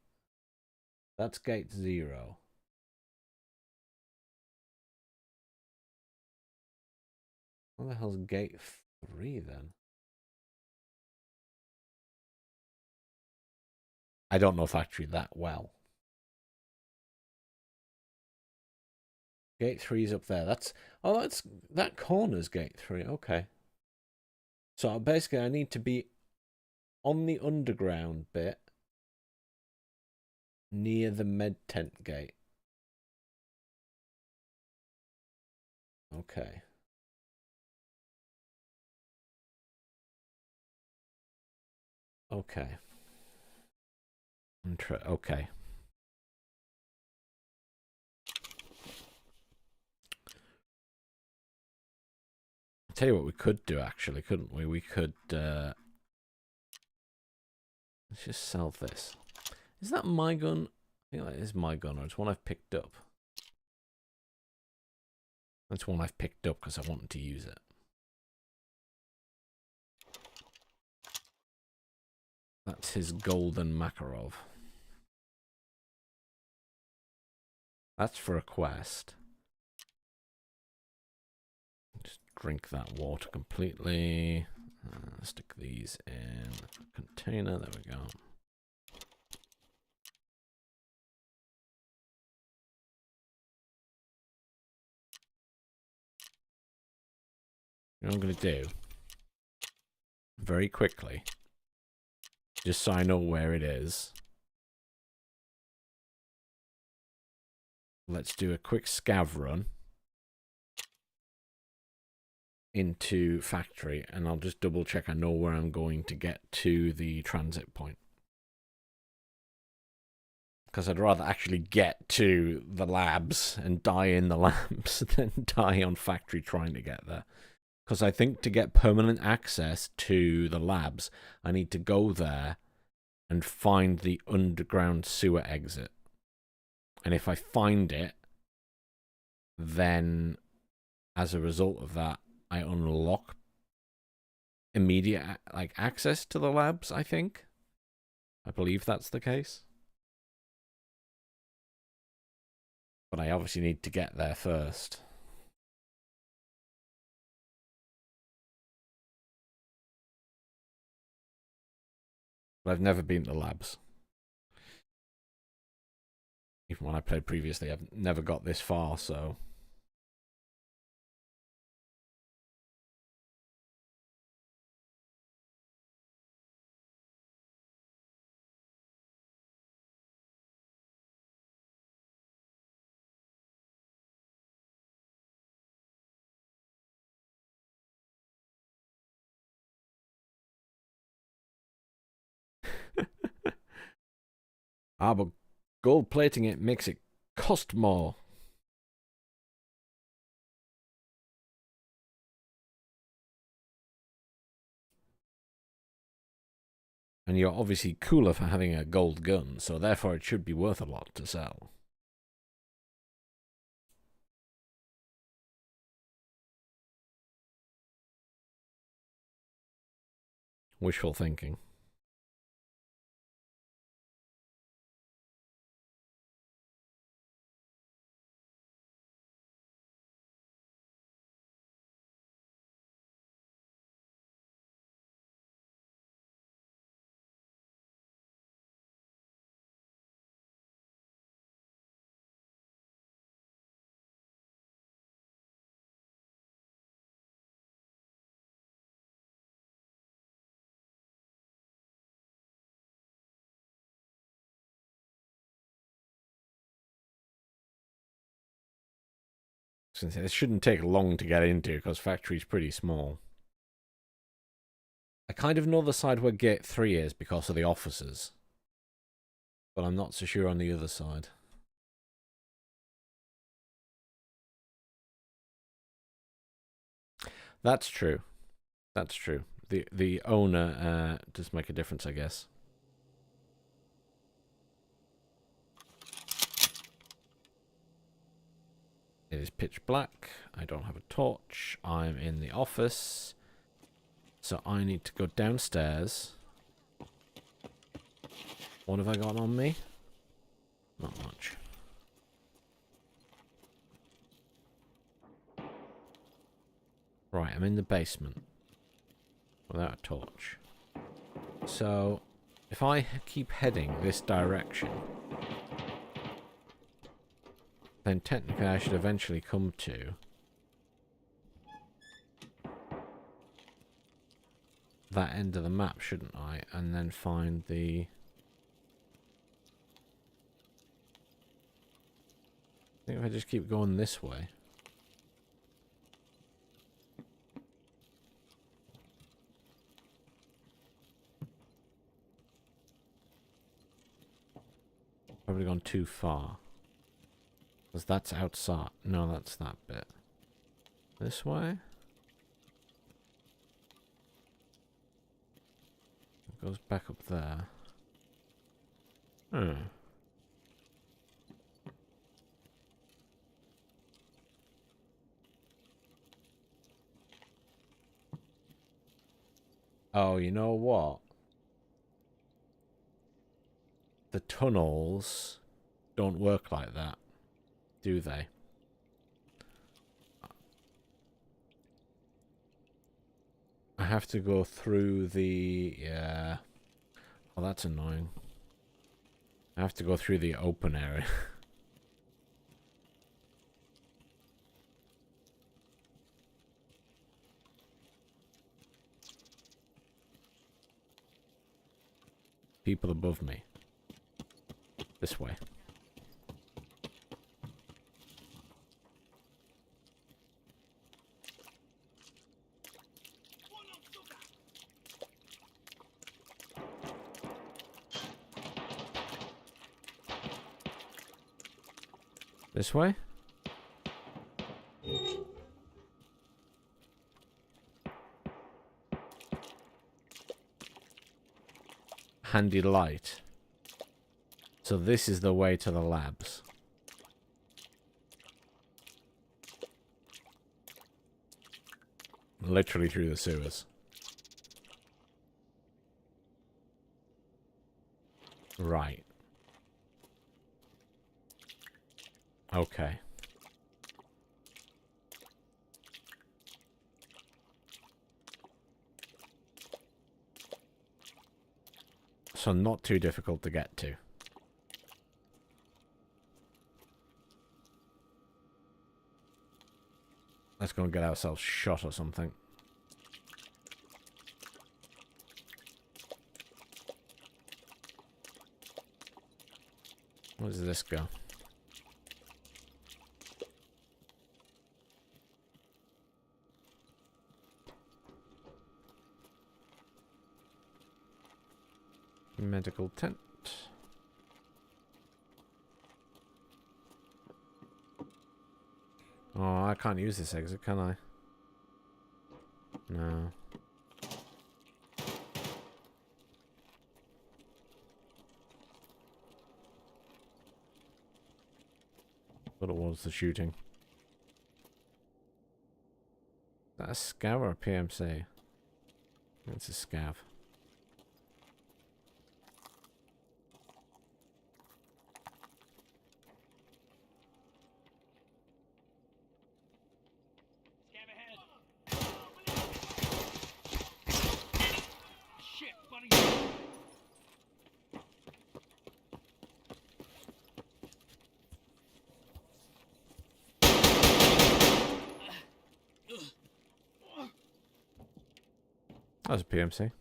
That's gate 0. What the hell's gate 3 then? I don't know factory that well. Gate 3's up there. That corner's gate 3. Okay. So basically I need to be on the underground bit near the med tent gate. Okay. Okay. Okay. I'll tell you what we could do, actually, couldn't we? We could, let's just sell this. Is that my gun? I think that is my gun, or it's one I've picked up. That's one I've picked up because I wanted to use it. That's his golden Makarov. That's for a quest. Just drink that water completely. Stick these in a container. There we go. You know what I'm going to do? Very quickly. Just so I know where it is. Let's do a quick scav run into factory, and I'll just double check I know where I'm going to get to the transit point. Because I'd rather actually get to the labs and die in the labs than die on factory trying to get there. Because I think to get permanent access to the labs, I need to go there and find the underground sewer exit. And if I find it, then as a result of that, I unlock immediate access to the labs, I think. I believe that's the case. But I obviously need to get there first. But I've never been to the labs. Even when I played previously, I've never got this far, so... but gold plating it makes it cost more. And you're obviously cooler for having a gold gun, so therefore it should be worth a lot to sell. Wishful thinking. Since it shouldn't take long to get into because factory's pretty small. I kind of know the side where gate 3 is because of the officers. But I'm not so sure on the other side. That's true. That's true. The owner does make a difference, I guess. It is pitch black. I don't have a torch. I'm in the office. So I need to go downstairs. What have I got on me? Not much. Right, I'm in the basement. Without a torch. So, if I keep heading this direction, then technically I should eventually come to that end of the map, shouldn't I? And then find the... I think if I just keep going this way. Probably gone too far. Because that's outside. No, that's that bit. This way? It goes back up there. Hmm. Oh, you know what? The tunnels don't work like that, do they? I have to go through the... Yeah. Oh, that's annoying. I have to go through the open area. People above me. This way. This way? Handy light. So this is the way to the labs. Literally through the sewers. Right. Okay. So not too difficult to get to. Let's go and get ourselves shot or something. Where does this go? Medical tent. Oh, I can't use this exit, can I? No. But it was the shooting. Is that a scav or a PMC? It's a scav.
Shit, buddy.
That was a PMC.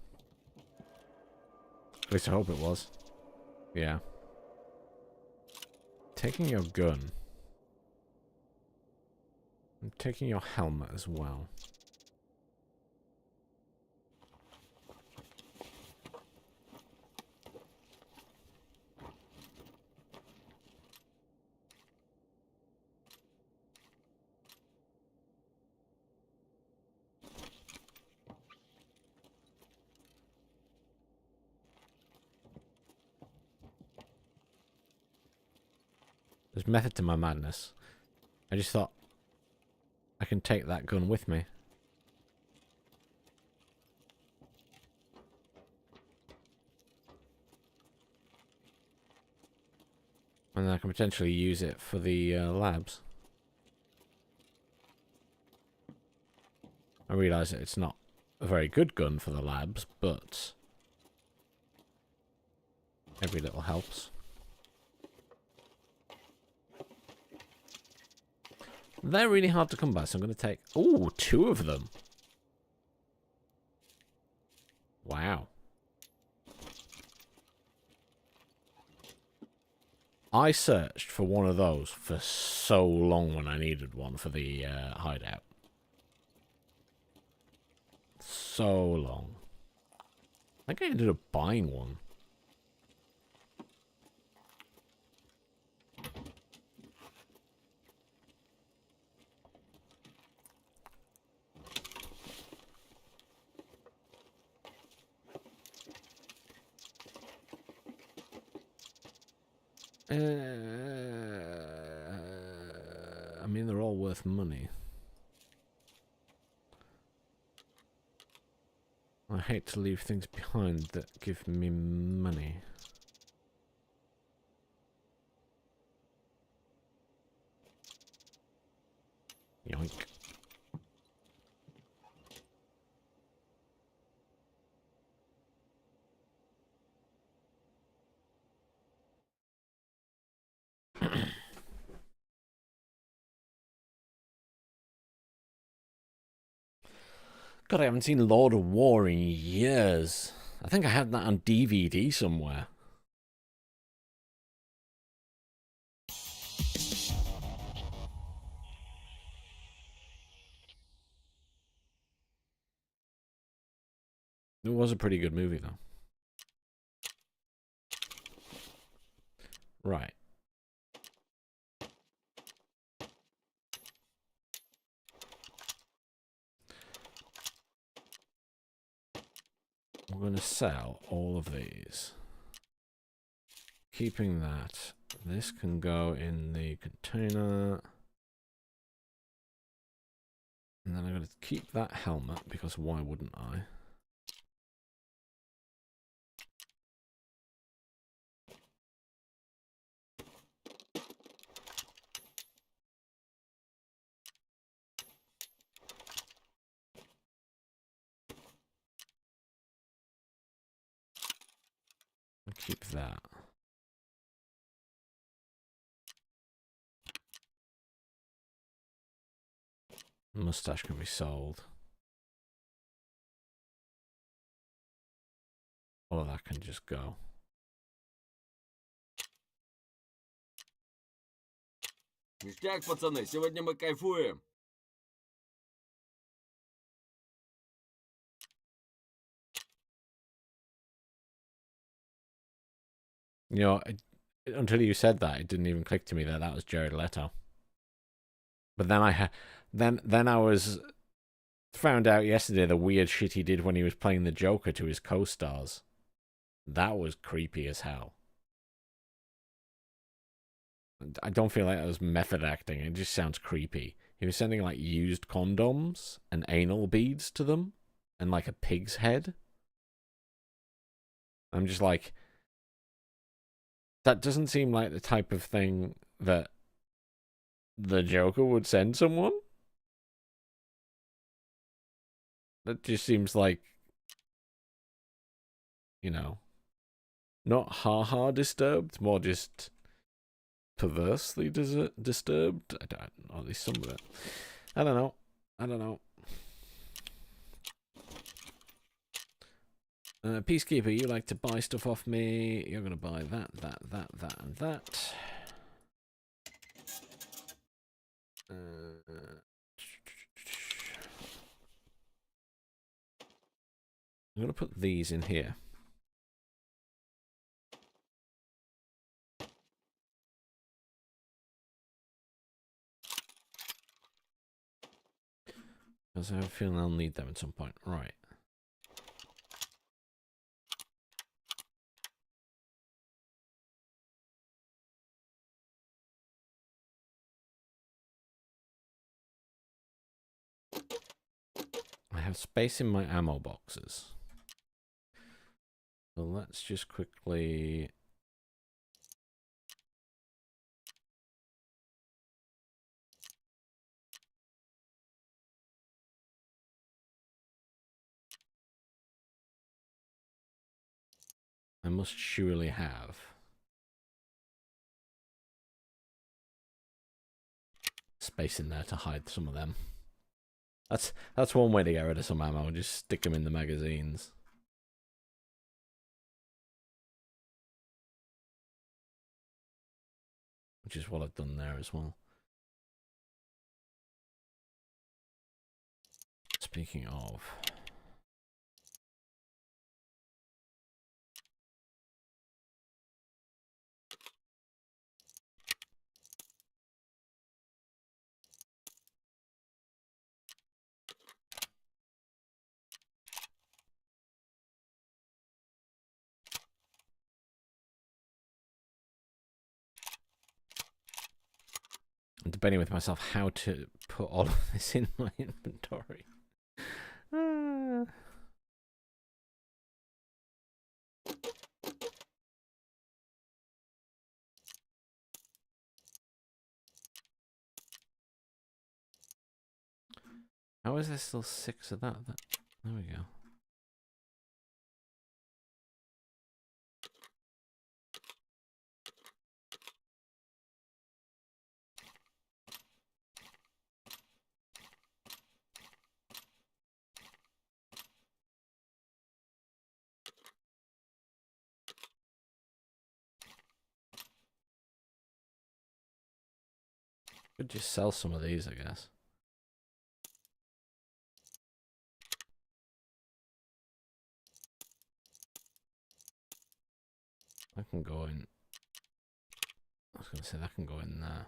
At least I hope it was. Yeah. Taking your gun. I'm taking your helmet as well. There's method to my madness. I just thought I can take that gun with me. And then I can potentially use it for the labs. I realise that it's not a very good gun for the labs, but every little helps. They're really hard to come by, so I'm going to take... Ooh, 2 of them. I searched for one of those for so long when I needed one for the hideout. So long. I think I ended up buying one. I mean, they're all worth money. I hate to leave things behind that give me money. Yoink. God, I haven't seen Lord of War in years. I think I had that on DVD somewhere. It was a pretty good movie, though. Right. We're going to sell all of these. Keeping that. This can go in the container. And then I'm going to keep that helmet, because why wouldn't I? I'll keep that. Mustache can be sold. All of that can just go.
Ништяк, пацаны, сегодня мы кайфуем.
You know, until you said that, it didn't even click to me that that was Jared Leto. But then then I was found out yesterday the weird shit he did when he was playing the Joker to his co-stars. That was creepy as hell. I don't feel like that was method acting. It just sounds creepy. He was sending like used condoms and anal beads to them, and like a pig's head. I'm just like, that doesn't seem like the type of thing that the Joker would send someone. That just seems like, you know, not ha-ha disturbed, more just perversely disturbed. I don't know, at least some of it. I don't know. Peacekeeper, you like to buy stuff off me. You're going to buy that, and that. I'm going to put these in here. Because I have a feeling I'll need them at some point. Right. I have space in my ammo boxes. So let's just quickly... I must surely have space in there to hide some of them. That's one way to get rid of some ammo. Just stick them in the magazines. which is what I've done there as well. Speaking of, I'm debating with myself how to put all of this in my inventory. How is there still 6 of that? There we go. Could just sell some of these, I guess. I can go in. I was going to say that can go in there.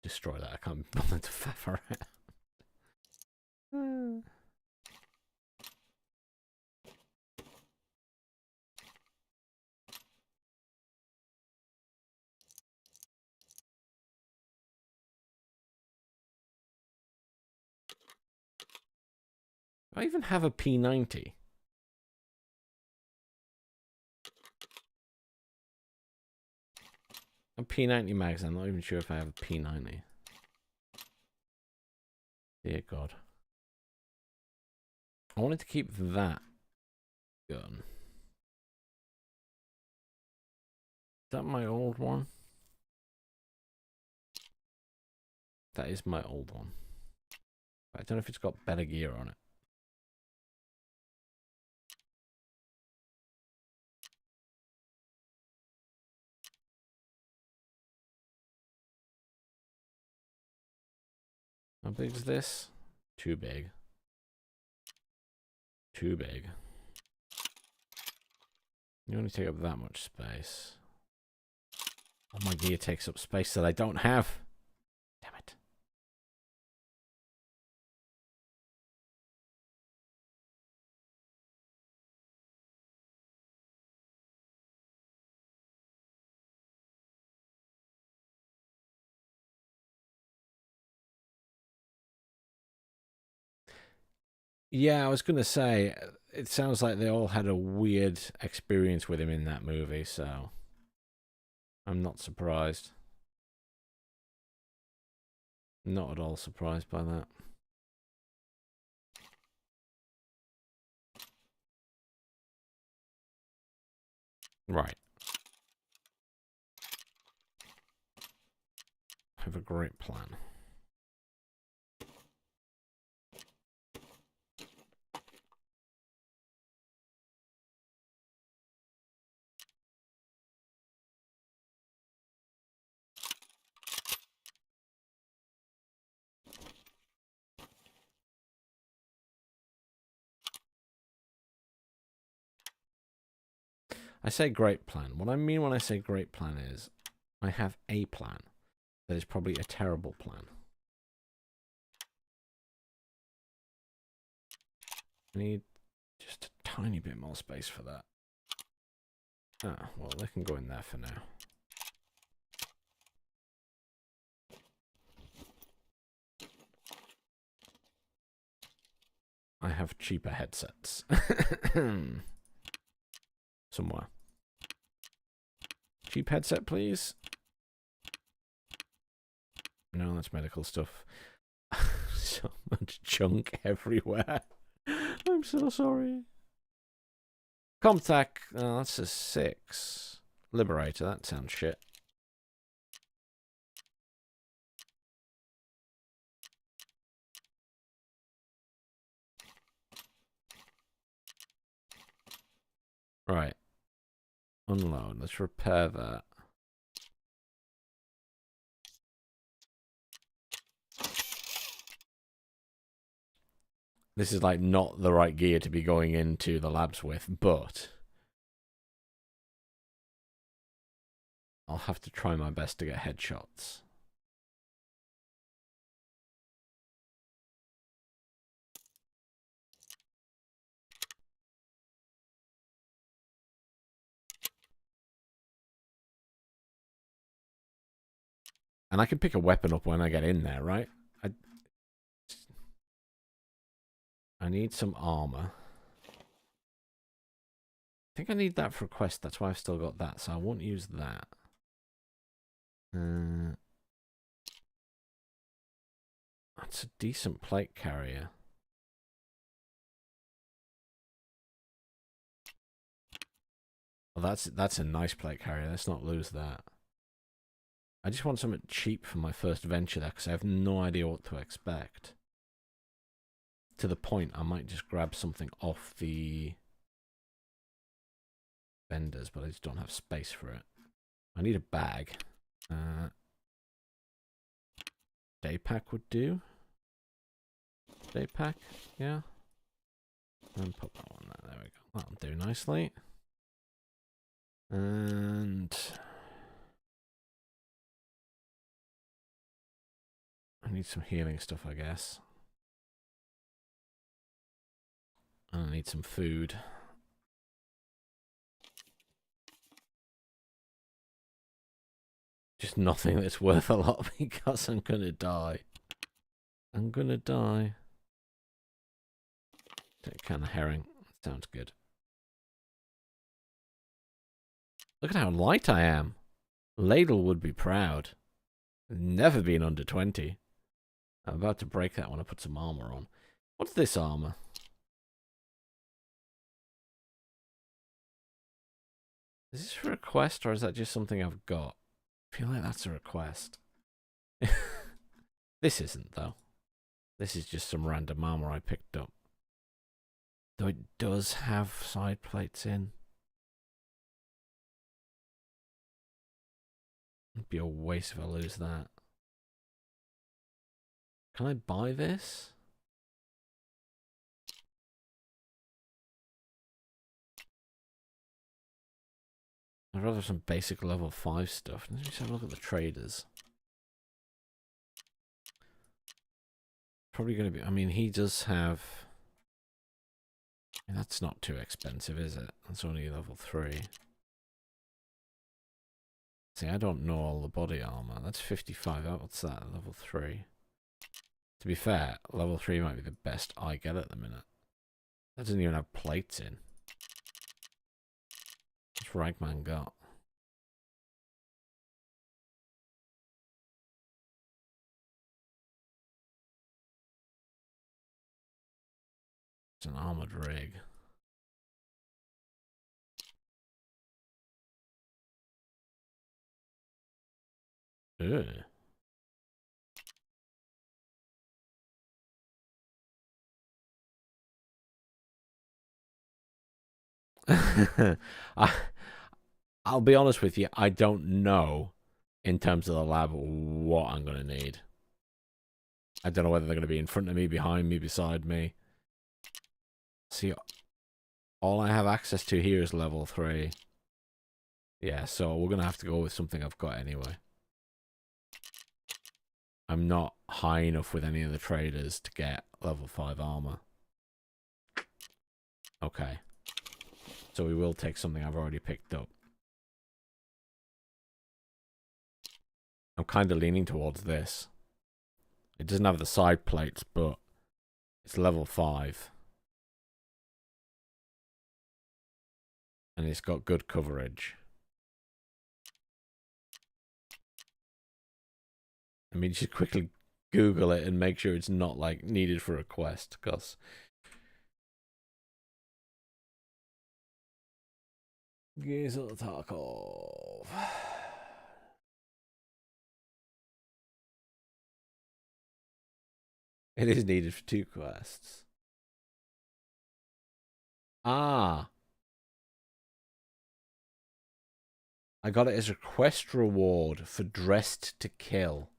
Destroy that. I can't be bothered to faff around. I even have a P90. A P90 mags. I'm not even sure if I have a P90. Dear God. I wanted to keep that gun. Is that my old one? That is my old one. I don't know if it's got better gear on it. How big is this? Too big. Too big. You only take up that much space. Oh, my gear takes up space that I don't have. Damn it. Yeah, I was going to say, it sounds like they all had a weird experience with him in that movie, so I'm not surprised. Not at all surprised by that. Right. I have a great plan. I say great plan. What I mean when I say great plan is I have a plan that is probably a terrible plan. I need just a tiny bit more space for that. Ah, well, they can go in there for now. I have cheaper headsets. Somewhere. Cheap headset, please. No, that's medical stuff. So much junk everywhere. I'm so sorry. Comtac, oh, that's a 6. Liberator, that sounds shit. Right. Unload. Let's repair that. This is like not the right gear to be going into the labs with, but I'll have to try my best to get headshots. And I can pick a weapon up when I get in there, right? I need some armor. I think I need that for a quest. That's why I've still got that, so I won't use that. That's a decent plate carrier. Well, that's a nice plate carrier. Let's not lose that. I just want something cheap for my first venture there, because I have no idea what to expect. To the point, I might just grab something off the vendors, but I just don't have space for it. I need a bag. Day pack would do. Day pack, yeah. And put that one there. There we go. That'll do nicely. And I need some healing stuff, I guess. And I need some food. Just nothing that's worth a lot because I'm gonna die. I'm gonna die. Take a can of herring. Sounds good. Look at how light I am. Ladle would be proud. Never been under 20. I'm about to break that when I put some armor on. What's this armor? Is this for a quest or is that just something I've got? I feel like that's a request. This isn't, though. This is just some random armor I picked up. Though it does have side plates in. It'd be a waste if I lose that. Can I buy this? I'd rather have some basic level 5 stuff. Let's just have a look at the traders. Probably going to be... I mean, he does have... I mean, that's not too expensive, is it? That's only level 3. See, I don't know all the body armor. That's 55. What's that? Level 3. To be fair, level 3 might be the best I get at the minute. That doesn't even have plates in. What's Ragman got? It's an armored rig. Ugh. I'll be honest with you, I don't know in terms of the lab what I'm going to need. I don't know whether they're going to be in front of me, behind me, beside me. See, all I have access to here is level 3. Yeah, so we're going to have to go with something I've got anyway. I'm not high enough with any of the traders to get level 5 armor. Okay. So we will take something I've already picked up. I'm kind of leaning towards this. It doesn't have the side plates, but it's level 5. And it's got good coverage. I mean, just quickly Google it and make sure it's not, like, needed for a quest, because... Gaze of Tarkov. It is needed for 2 quests. Ah. I got it as a quest reward for Dressed to Kill.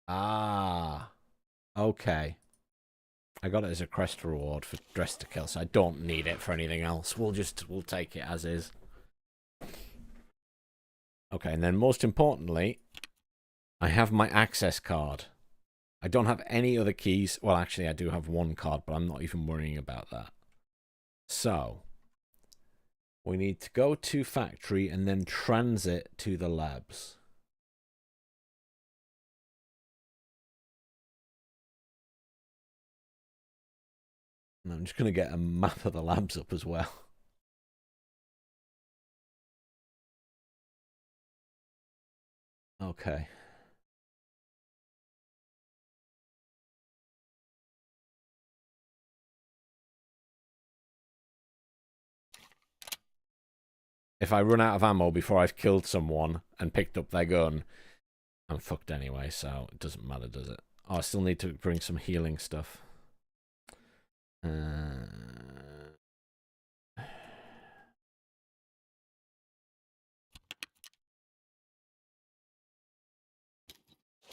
Ah. Okay. I got it as a quest reward for Dressed to Kill, so I don't need it for anything else. We'll take it as is. Okay, and then most importantly, I have my access card. I don't have any other keys. Well, actually, I do have 1 card, but I'm not even worrying about that. So, we need to go to factory and then transit to the labs. And I'm just going to get a map of the labs up as well. Okay. If I run out of ammo before I've killed someone and picked up their gun, I'm fucked anyway, so it doesn't matter, does it? Oh, I still need to bring some healing stuff.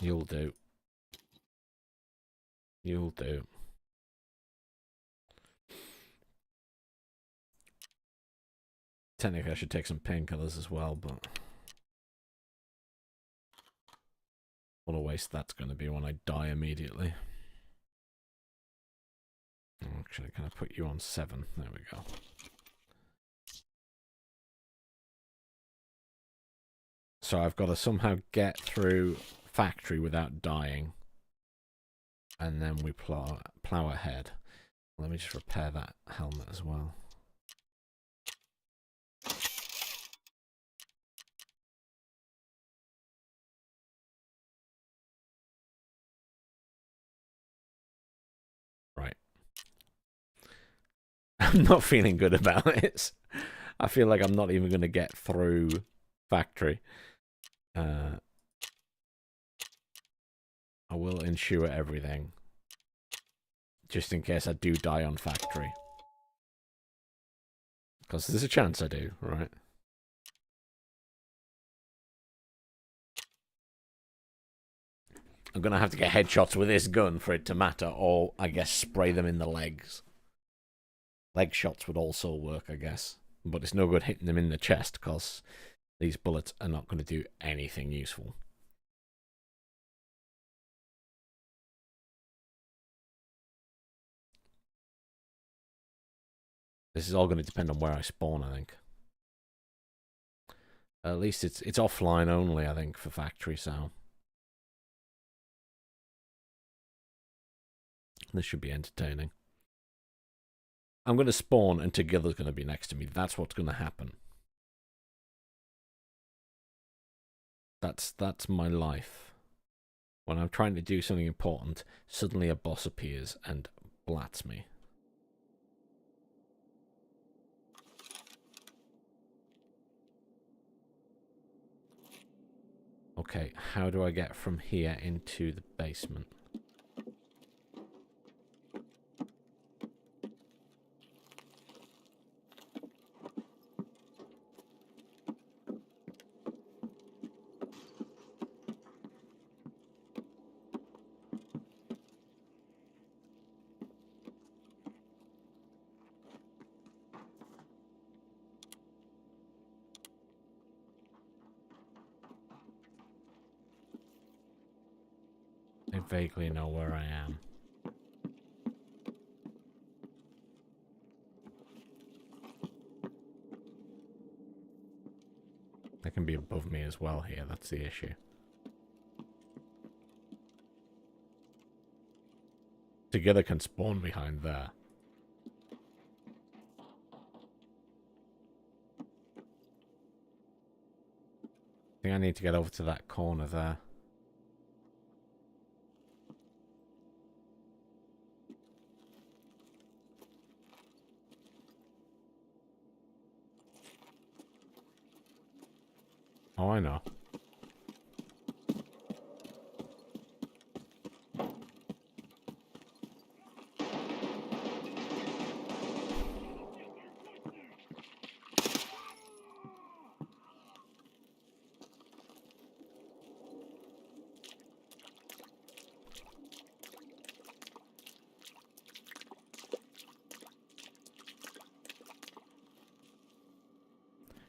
You'll do. You'll do. Technically, I should take some painkillers as well, but what a waste that's going to be when I die immediately. Actually, can I put you on 7? There we go. So I've got to somehow get through factory without dying. And then we plow ahead. Let me just repair that helmet as well. Right. I'm not feeling good about it. I feel like I'm not even going to get through factory. I will insure everything. Just in case I do die on factory. Because there's a chance I do, right? I'm going to have to get headshots with this gun for it to matter, or I guess spray them in the legs. Leg shots would also work, I guess. But it's no good hitting them in the chest, because these bullets are not going to do anything useful. This is all going to depend on where I spawn, I think. At least it's offline only, I think, for factory, so this should be entertaining. I'm going to spawn and Together's going to be next to me. That's what's going to happen. That's my life. When I'm trying to do something important, suddenly a boss appears and blats me. Okay, how do I get from here into the basement? I vaguely know where I am. They can be above me as well here, that's the issue. Together can spawn behind there. I think I need to get over to that corner there. Oh, I know.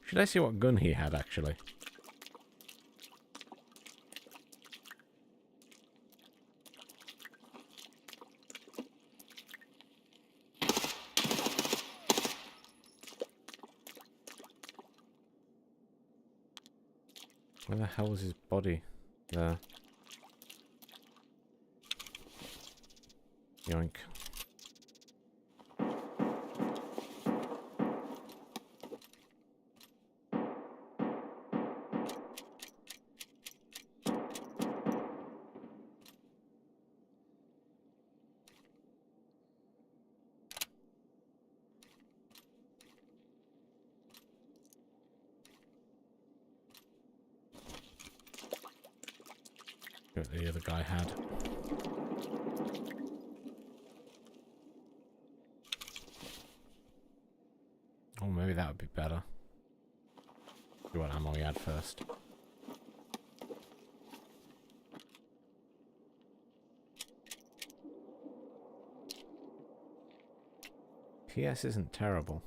Should I see what gun he had, actually? Where the hell was his body? There. Yoink. What the other guy had. Oh, maybe that would be better. See what ammo he had first. PS isn't terrible.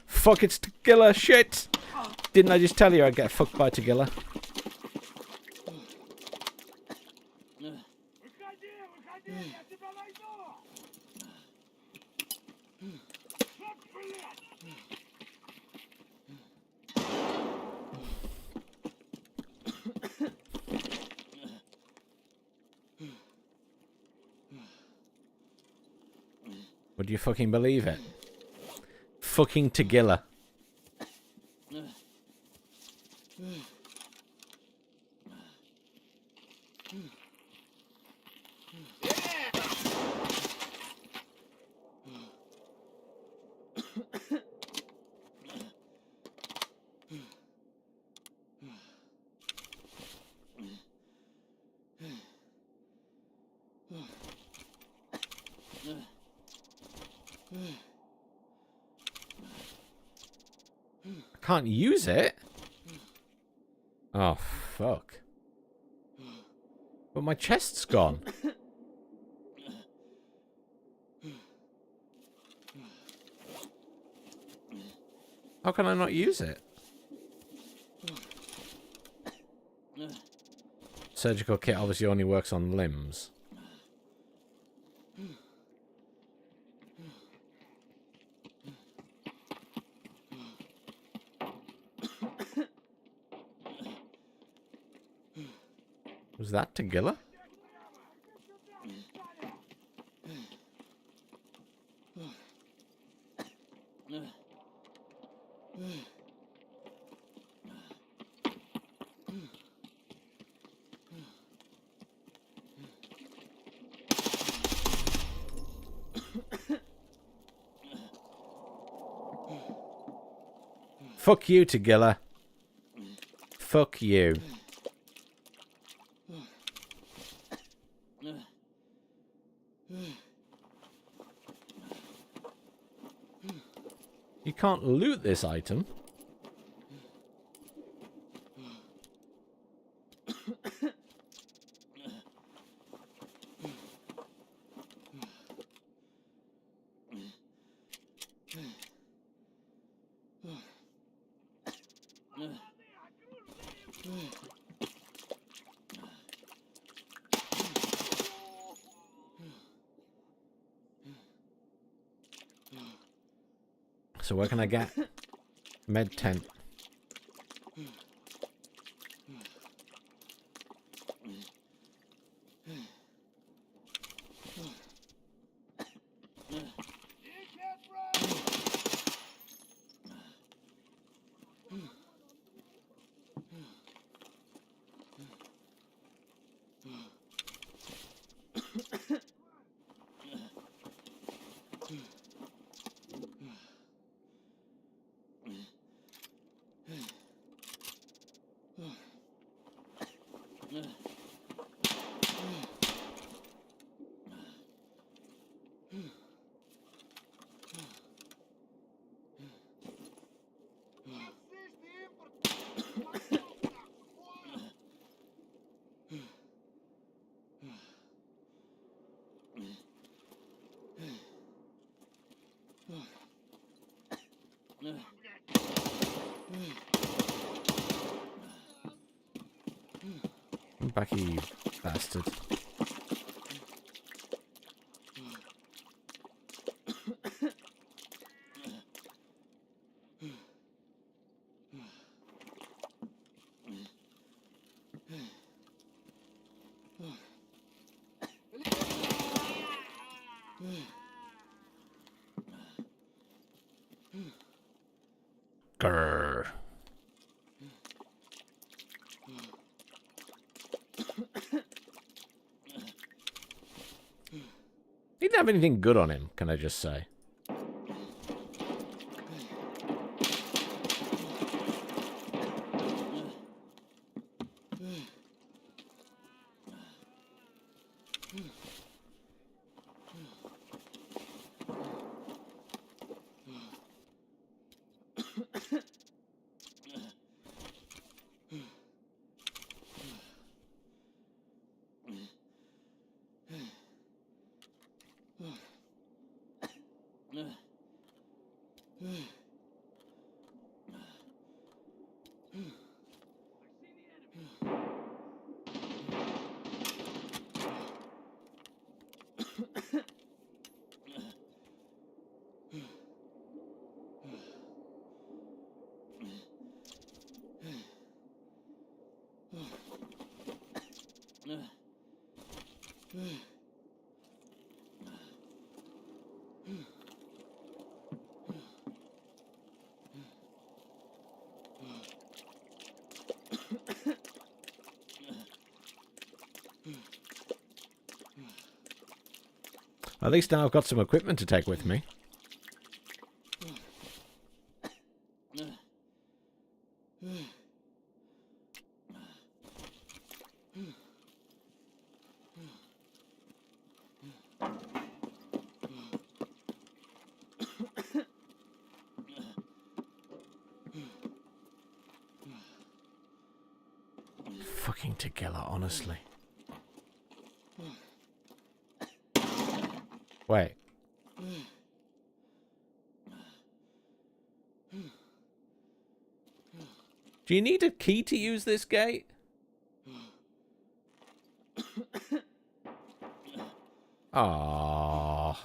Fuck, it's Tagilla, shit! Didn't I just tell you I'd get fucked by Tagilla? Would you fucking believe it? Fucking Tagilla. I can't use it? Oh, fuck. But my chest's gone. How can I not use it? Surgical kit obviously only works on limbs. Was that Tagilla? Fuck you, Tagilla. Fuck you. You can't loot this item. So where can I get med tent? Back here, you bastard. Grrr. He didn't have anything good on him, can I just say? At least now I've got some equipment to take with me. Fucking together, honestly. Wait. Do you need a key to use this gate? Aww.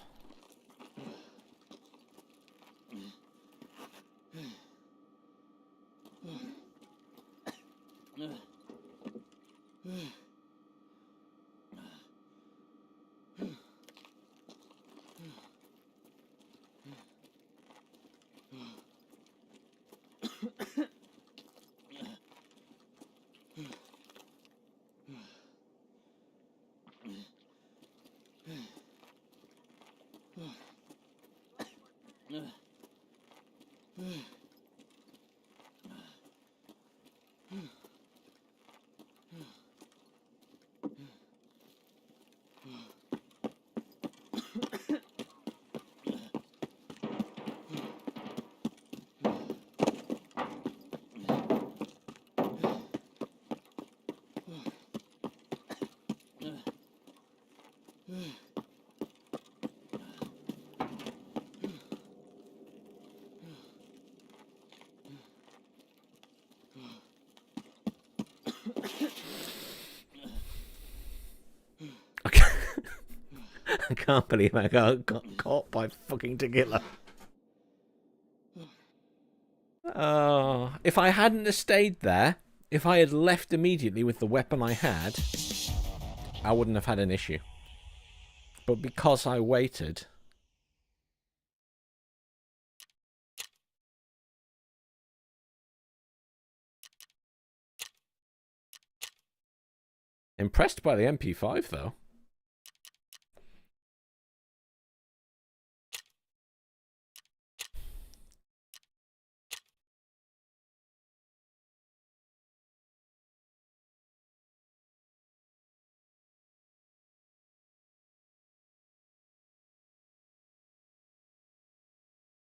I can't believe I got caught by fucking tequila. Oh, if I hadn't have stayed there, if I had left immediately with the weapon I had, I wouldn't have had an issue. But because I waited... Impressed by the MP5, though.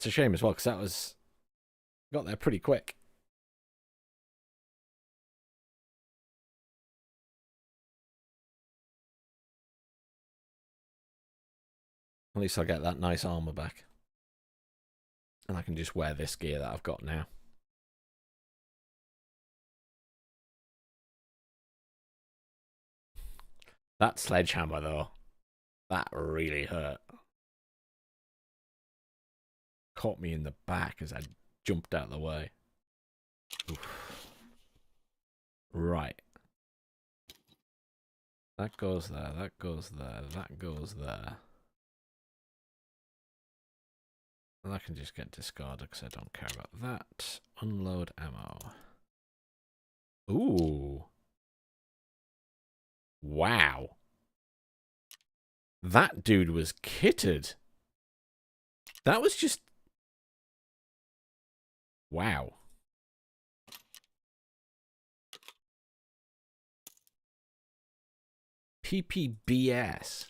It's a shame as well, because got there pretty quick. At least I'll get that nice armor back. And I can just wear this gear that I've got now. That sledgehammer, though, that really hurt. Caught me in the back as I jumped out of the way. Oof. Right. That goes there, that goes there, that goes there. And I can just get discarded because I don't care about that. Unload ammo. Ooh. Wow. That dude was kitted. That was just... Wow. PPBS.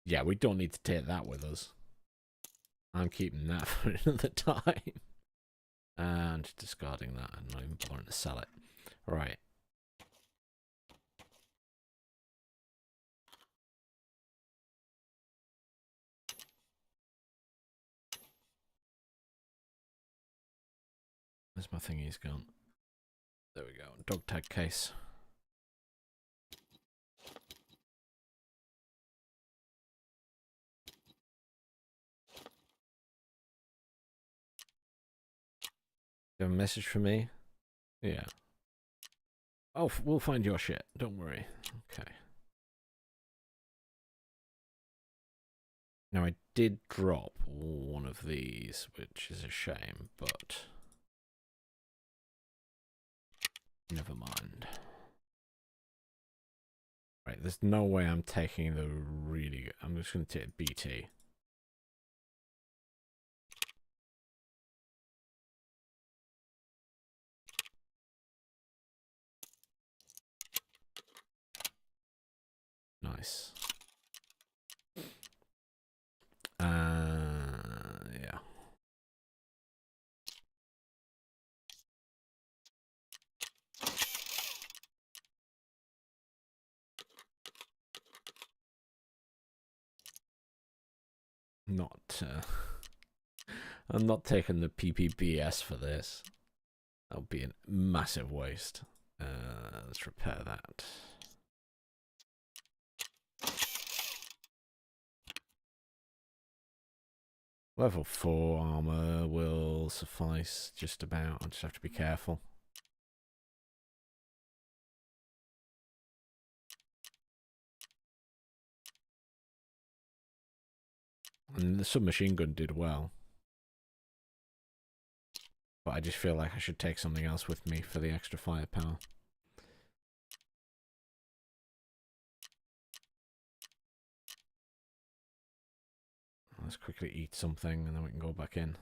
Yeah, we don't need to take that with us. I'm keeping that for another time. And just discarding that and not even bothering to sell it. Right. Where's my thingy's gone? There we go. Dog tag case. You have a message for me? Yeah. Oh, we'll find your shit. Don't worry. Okay. Now, I did drop one of these, which is a shame, but... Never mind. Right, there's no way I'm taking the really... I'm just going to take BT. Nice. Yeah. Not, I'm not taking the PPBS for this. That would be a massive waste. Let's repair that. Level 4 armor will suffice just about. I just have to be careful. And the submachine gun did well. But I just feel like I should take something else with me for the extra firepower. Let's quickly eat something and then we can go back in.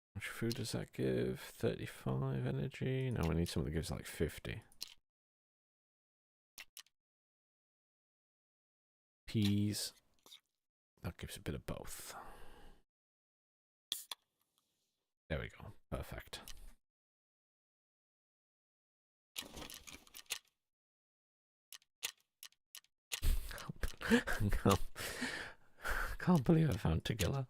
How much food does that give? 35 energy? No, we need something that gives like 50. Peas. That gives a bit of both. There we go. Perfect. Can't believe I found Tagilla.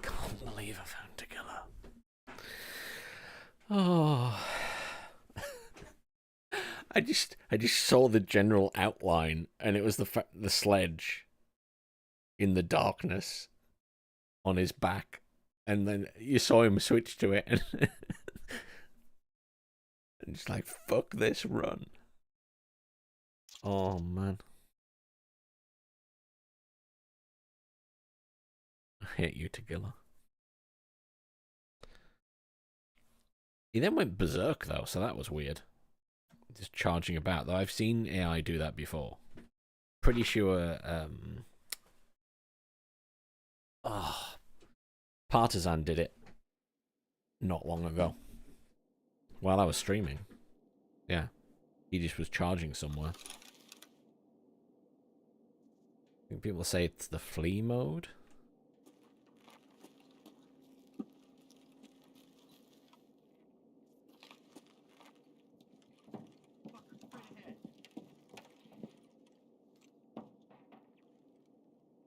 Can't believe I found Tagilla. Oh. I just saw the general outline, and it was the sledge in the darkness on his back, and then you saw him switch to it, and and just like, fuck this, run. Oh man, I hate you, Tagilla. He then went berserk though, so that was weird. Just charging about, though I've seen AI do that before. pretty sure Partisan did it not long ago while I was streaming. Yeah, he just was charging somewhere. I think people say it's the flea mode.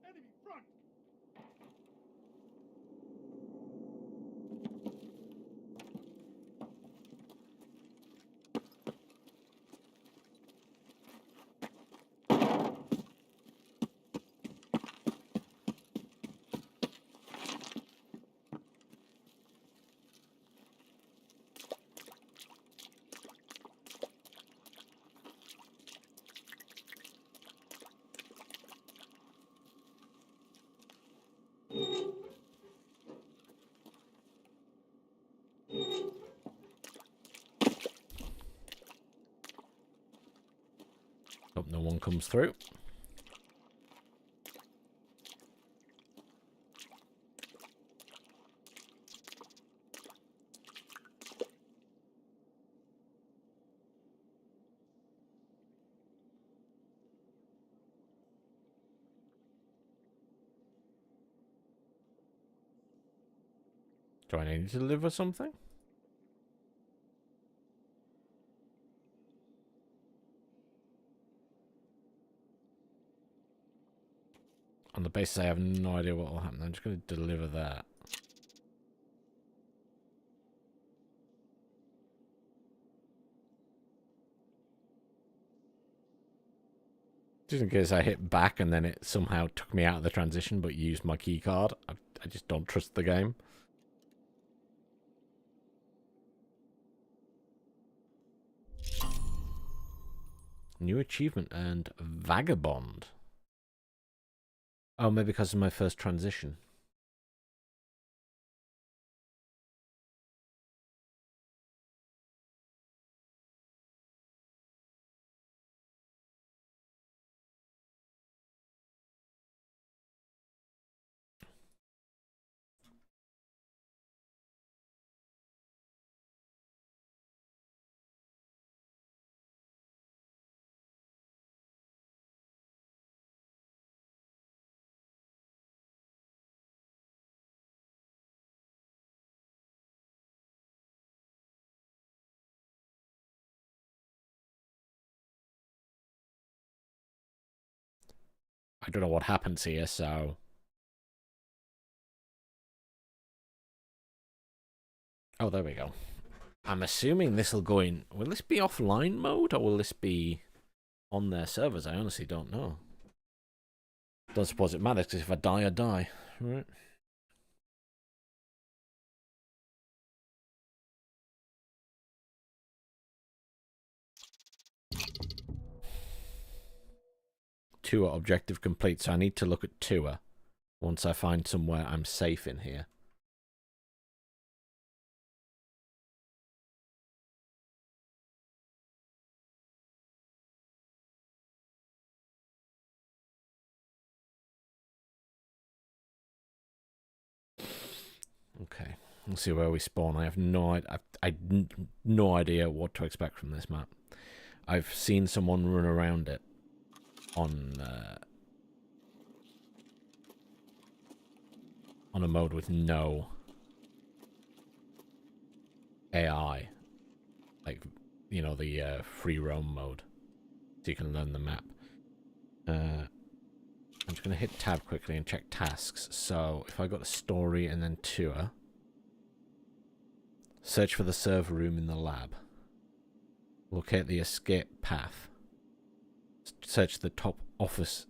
Enemy front!
Hope no one comes through. Do I need to deliver something? On the basis I have no idea what will happen, I'm just going to deliver that. Just in case I hit back and then it somehow took me out of the transition but used my key card. I just don't trust the game. New achievement earned Vagabond. Oh, maybe because of my first transition. I don't know what happens here, so... Oh, there we go. I'm assuming this will go in... Will this be offline mode, or will this be on their servers? I honestly don't know. Don't suppose it matters, because if I die, I die. Right. Tour objective complete, so I need to look at tour once I find somewhere I'm safe in here. Okay, let's see where we spawn. I have no no idea what to expect from this map. I've seen someone run around it on a mode with no AI, like, you know, the free roam mode, so you can learn the map. I'm just going to hit tab quickly and check tasks. So if I go to story and then tour, search for the server room in the lab, locate the escape path, search the top office.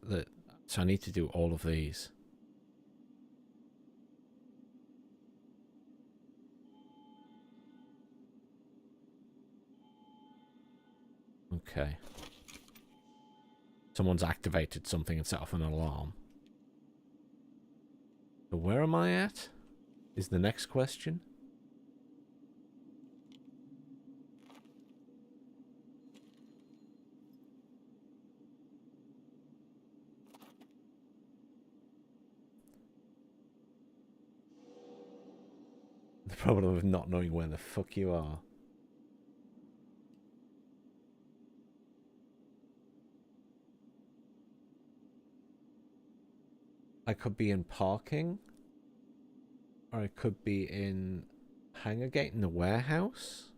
So I need to do all of these. Okay. Someone's activated something and set off an alarm. So where am I at? Is the next question. The problem of not knowing where the fuck you are. I could be in parking. Or I could be in hangar gate in the warehouse.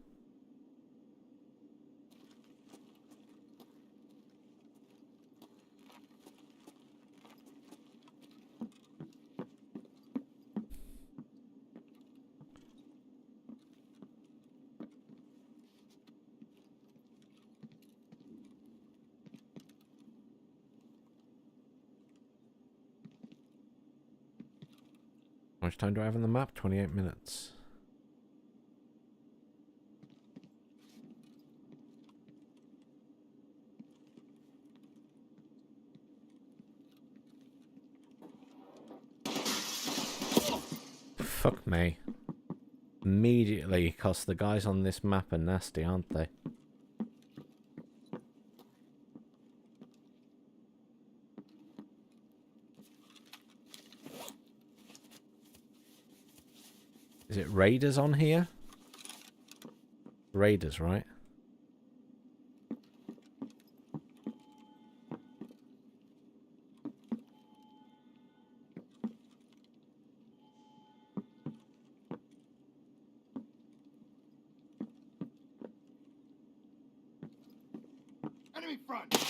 How much time do I have on the map? 28 minutes. Fuck me. Immediately, because the guys on this map are nasty, aren't they? Is it raiders on here? Raiders, right?
Enemy front!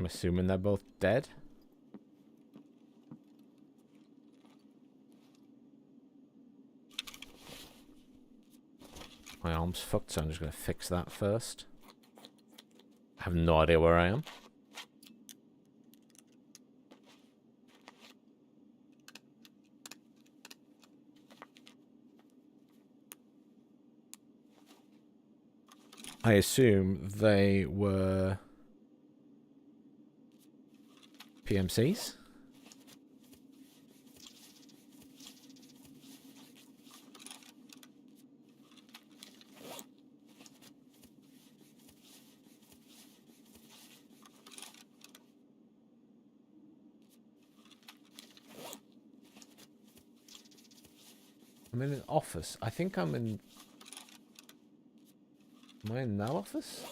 I'm assuming they're both dead. My arm's fucked, so I'm just going to fix that first. I have no idea where I am. I assume they were PMCs. I'm in an office. I think I'm in... Am I in that office?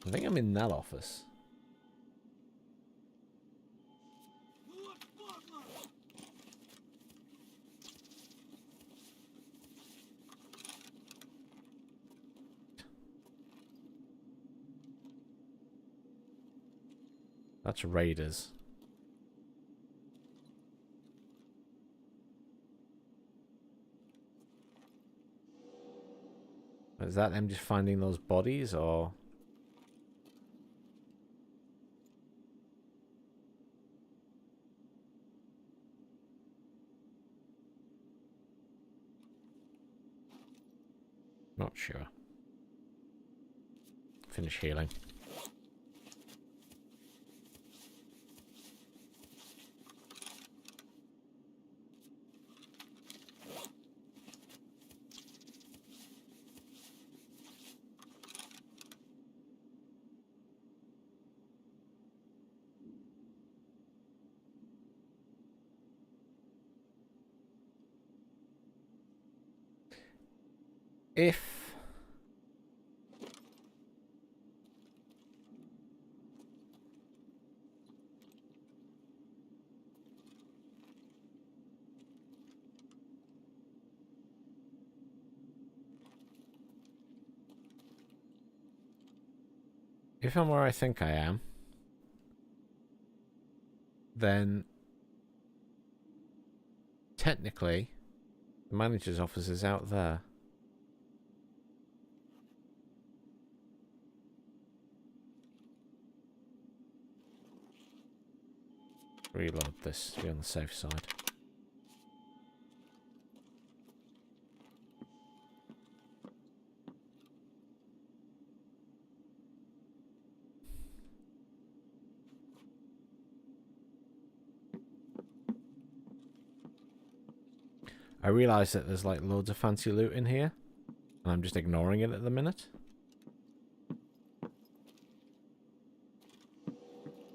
I think I'm in that office. That's raiders. Is that them just finding those bodies, or... Not sure. Finish healing. If I'm where I think I am, then technically the manager's office is out there. Reload this to be on the safe side. I realise that there's like loads of fancy loot in here, and I'm just ignoring it at the minute.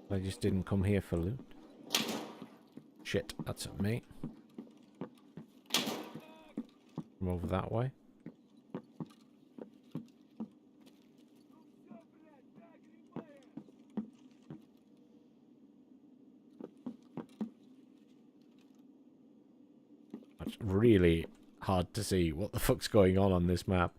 I just didn't come here for loot. Shit, that's at me. I'm over that way. It's really hard to see what the fuck's going on this map.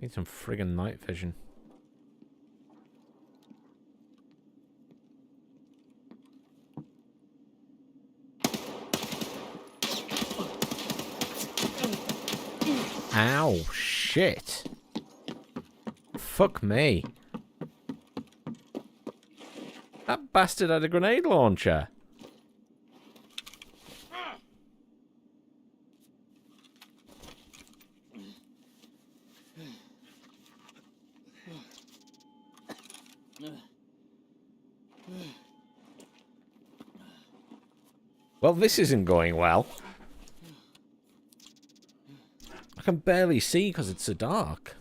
Need some friggin' night vision. Ow, shit. Fuck me. That bastard had a grenade launcher. Well, this isn't going well. I can barely see because it's so dark.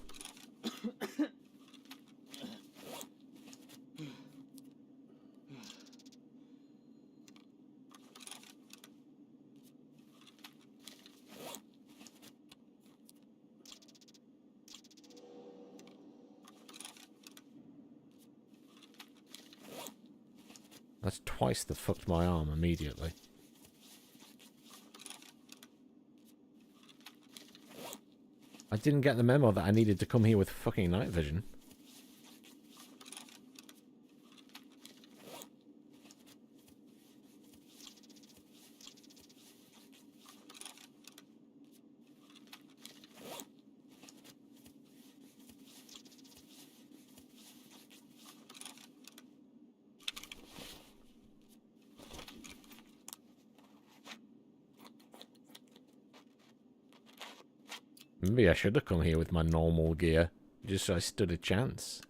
That's twice that fucked my arm immediately. I didn't get the memo that I needed to come here with fucking night vision. Maybe I should have come here with my normal gear, just so I stood a chance.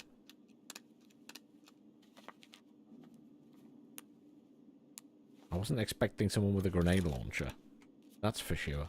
I wasn't expecting someone with a grenade launcher. That's for sure.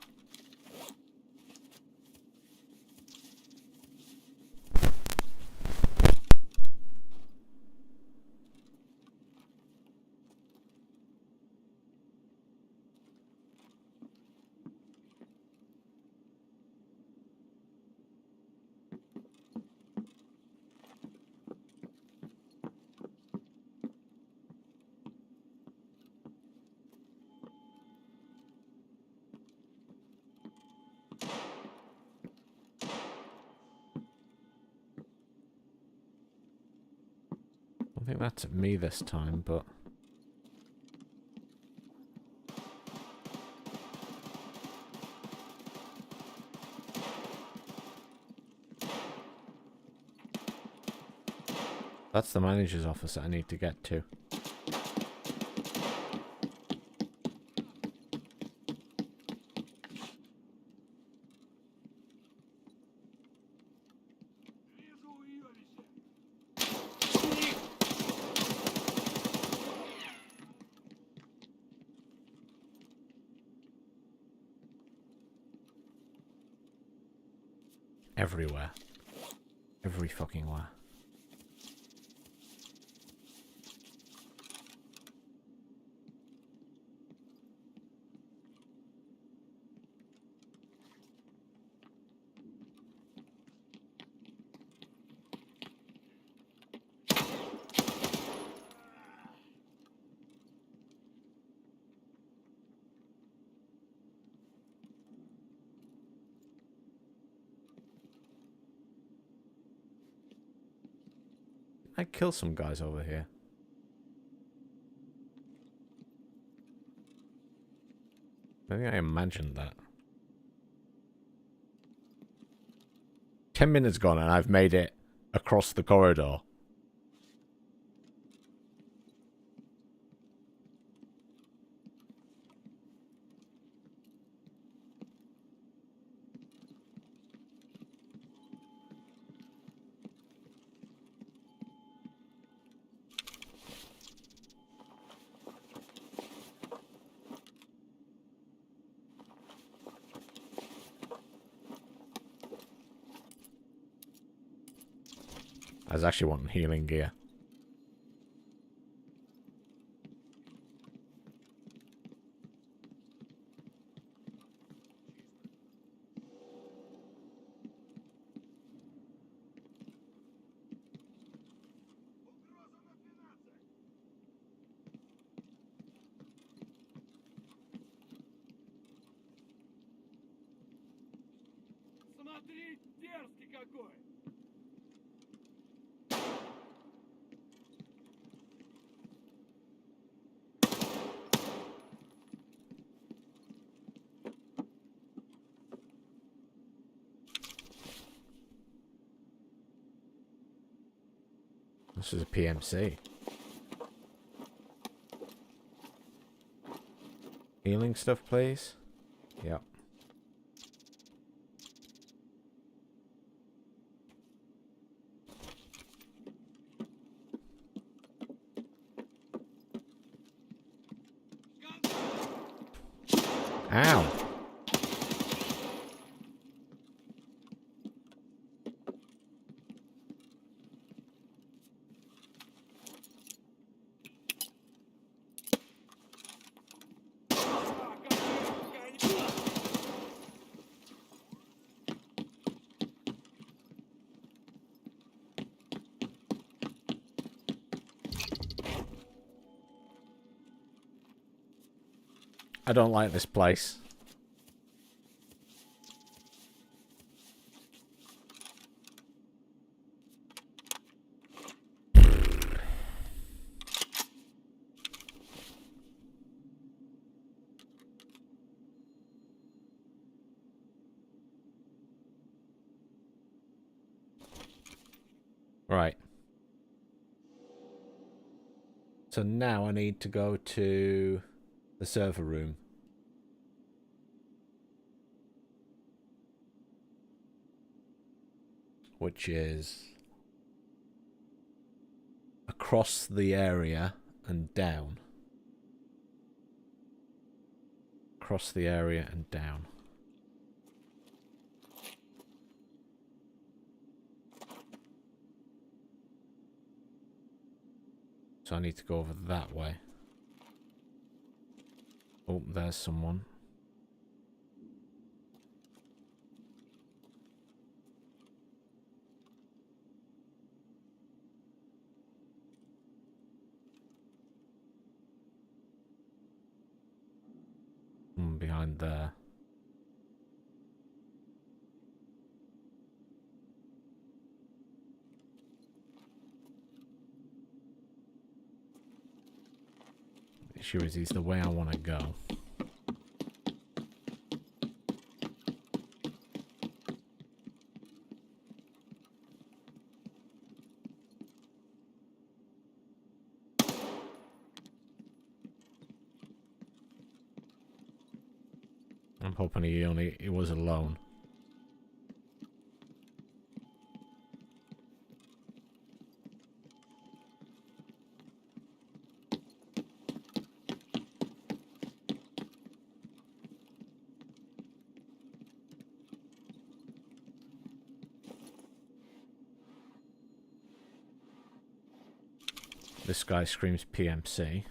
I think that's me this time, but... That's the manager's office that I need to get to. Everywhere. Every fucking where. I kill some guys over here? I think I imagined that. 10 minutes gone and I've made it across the corridor. I was actually wanting healing gear.
Смотри, дерзкий какой!
This is a PMC. Healing stuff, please. Yep. Ow! I don't like this place. Right. So now I need to go to the server room. Which is across the area and down. Across the area and down. So I need to go over that way. Oh, there's someone. Behind there. The issue is he's the way I want to go. I'm hoping he was alone. This guy screams PMC.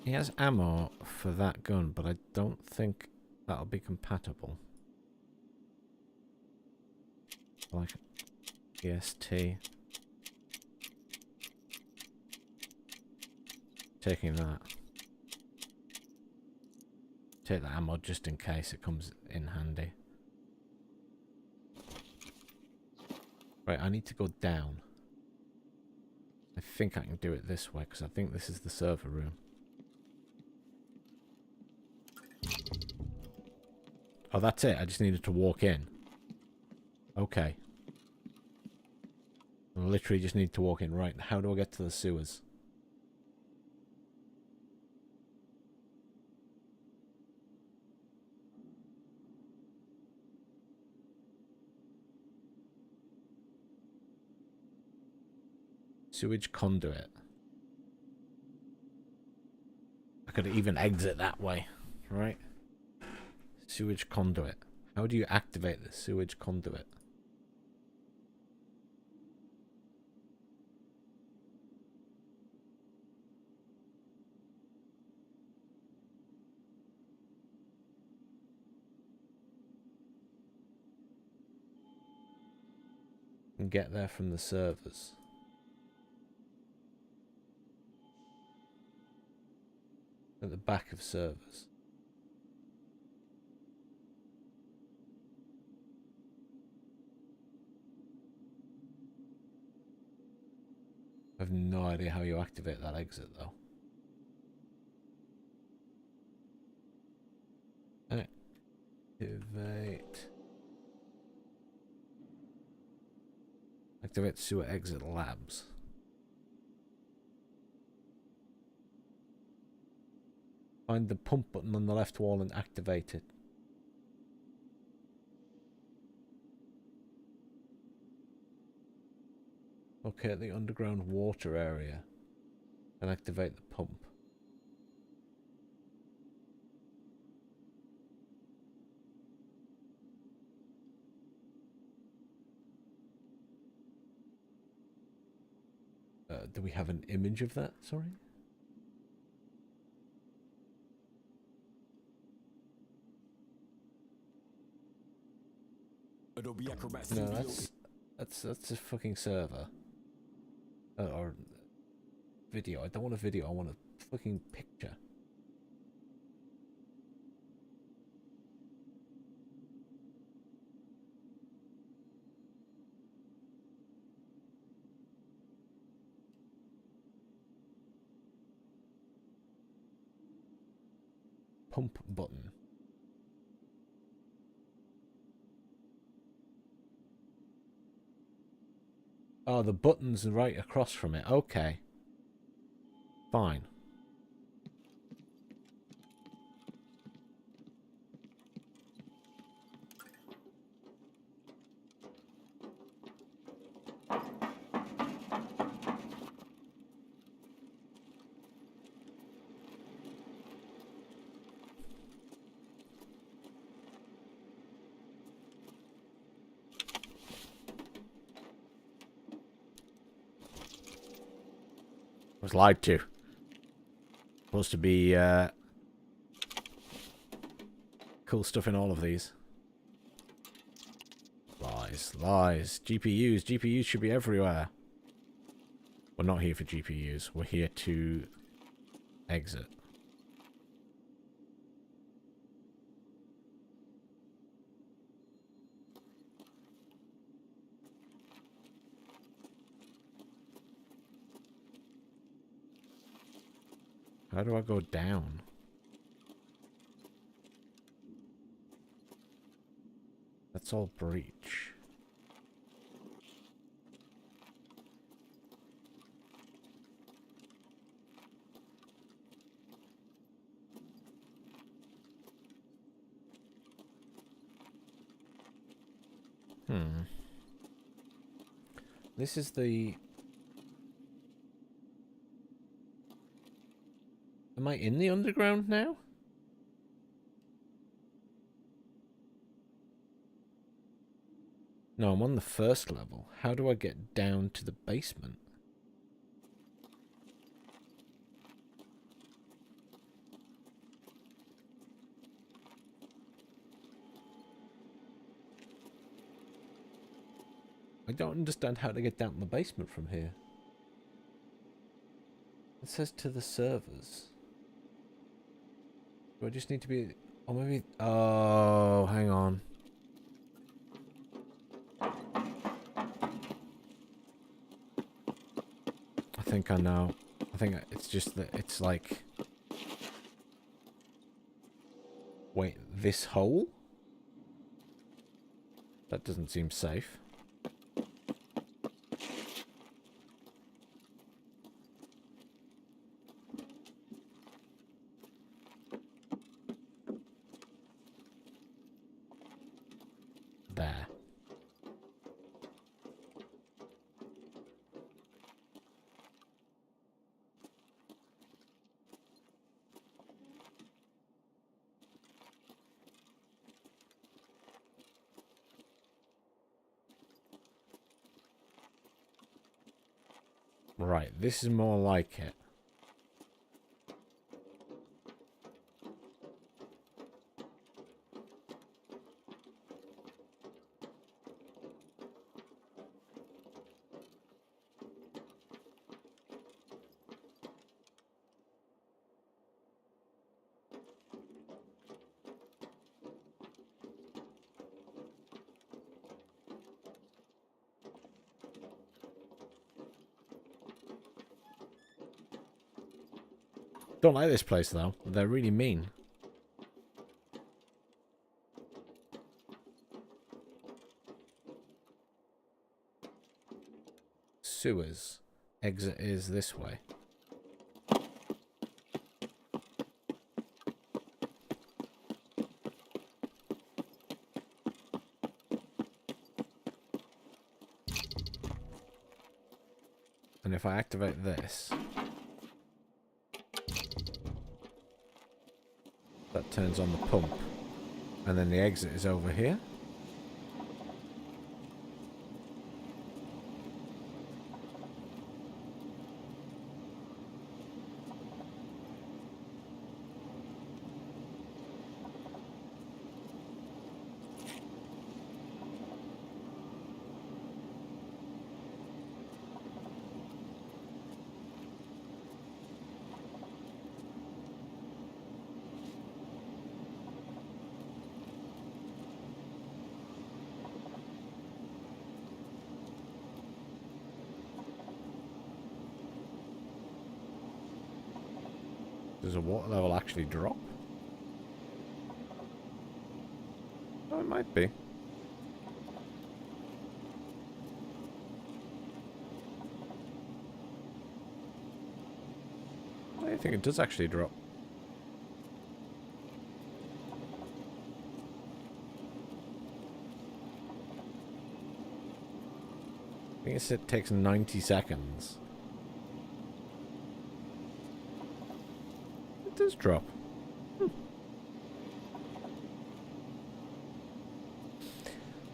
He has ammo for that gun, but I don't think that'll be compatible. Like EST. Taking that. Take the ammo just in case it comes in handy. Right, I need to go down. I think I can do it this way, because I think this is the server room. Oh, that's it. I just needed to walk in. Okay. I literally just need to walk in. Right, how do I get to the sewers? Sewage conduit. I could even exit that way, right? Sewage conduit. How do you activate the sewage conduit? And get there from the servers. At the back of servers. I have no idea how you activate that exit though. Activate sewer exit labs. Find the pump button on the left wall and activate it. Locate the underground water area and activate the pump. Do we have an image of that? Sorry?
Adobe Acrobat
No,
Studio.
that's a fucking server. Or video. I don't want a video, I want a fucking picture. Pump button. Oh, the button's right across from it. Okay. Fine. Was lied to. Supposed to be cool stuff in all of these. Lies, lies. GPUs should be everywhere. We're not here for GPUs. We're here to exit. How do I go down? That's all breach. This is the... Am I in the underground now? No, I'm on the first level. How do I get down to the basement? I don't understand how to get down to the basement from here. It says to the servers. Do I just need to be... Oh, maybe... Oh, hang on. think I know. I think it's just that it's like... Wait, this hole? That doesn't seem safe. There. Right, this is more like it. Don't like this place, though. They're really mean. Sewers. Exit is this way. And if I activate this... that turns on the pump. And then the exit is over here. Does the water level actually drop? Oh, it might be. I think it does actually drop. I think it takes 90 seconds. It does drop. I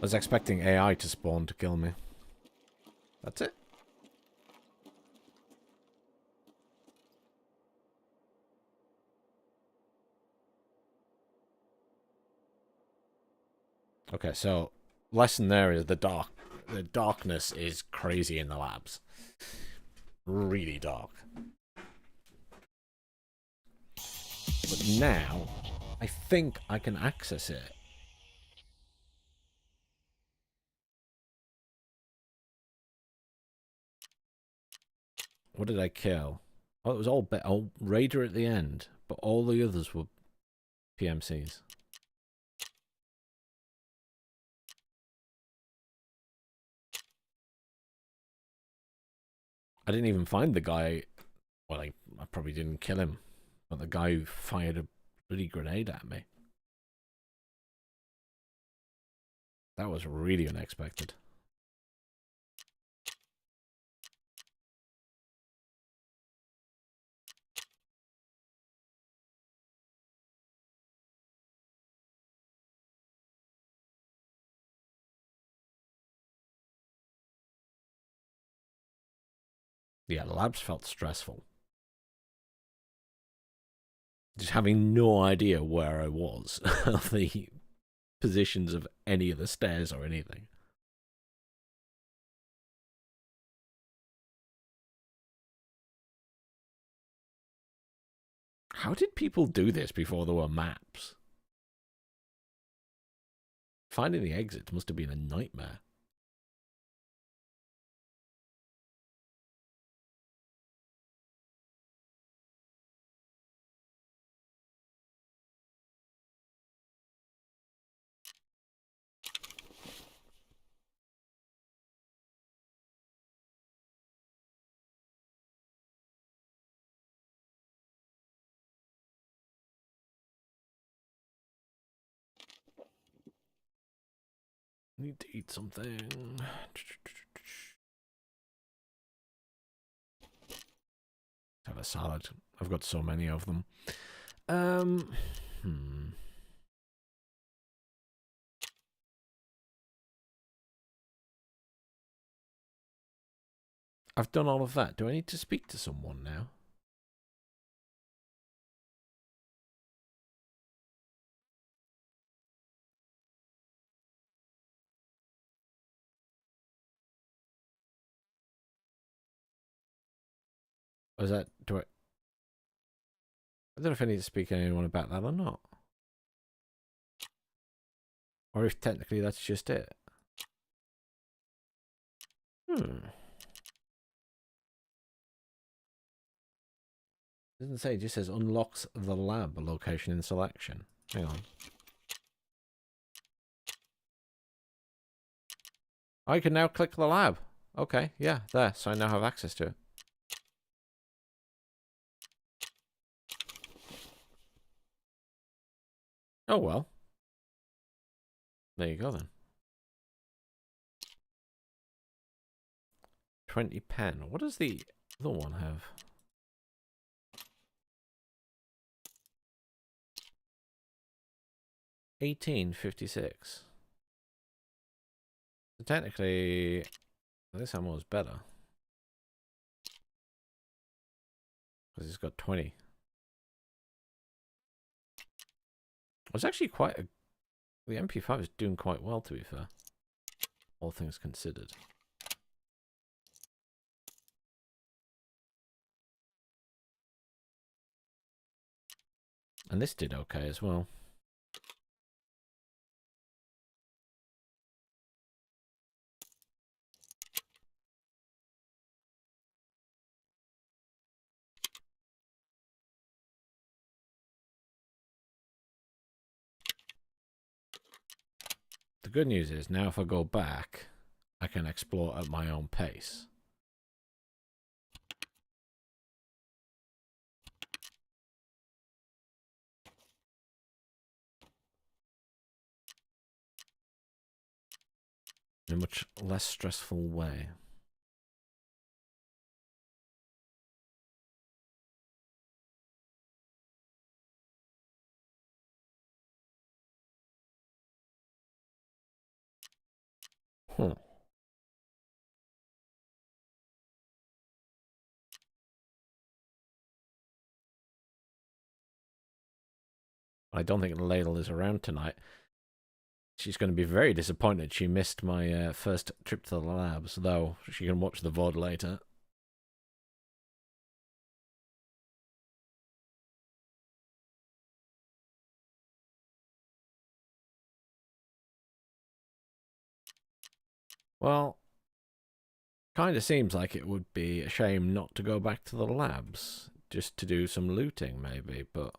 was expecting AI to spawn to kill me. That's it. Okay, so lesson there is the darkness is crazy in the labs. Really dark. But now I think I can access it. What did I kill? Oh, it was all Raider at the end, but all the others were PMCs. I didn't even find the guy. Well, I probably didn't kill him, but the guy who fired a bloody grenade at me. That was really unexpected. Yeah, the labs felt stressful. Just having no idea where I was, the positions of any of the stairs or anything. How did people do this before there were maps? Finding the exits must have been a nightmare. Need to eat something. Have a salad. I've got so many of them. I've done all of that. Do I need to speak to someone now? Or is that... I don't know if I need to speak to anyone about that or not. Or if technically that's just it. Doesn't say, it just says unlocks the lab location in selection. Hang on. I can now click the lab. Okay, yeah, there. So I now have access to it. Oh well. There you go then. 20 pen. What does the other one have? $18.56. So technically, this ammo is better. Because it's got 20. It's actually quite a... The MP5 is doing quite well, to be fair. All things considered. And this did okay as well. The good news is, now if I go back, I can explore at my own pace. In a much less stressful way. Huh. I don't think Ladle is around tonight. She's going to be very disappointed she missed my first trip to the labs, though she can watch the VOD later. Well, kind of seems like it would be a shame not to go back to the labs, just to do some looting maybe, but...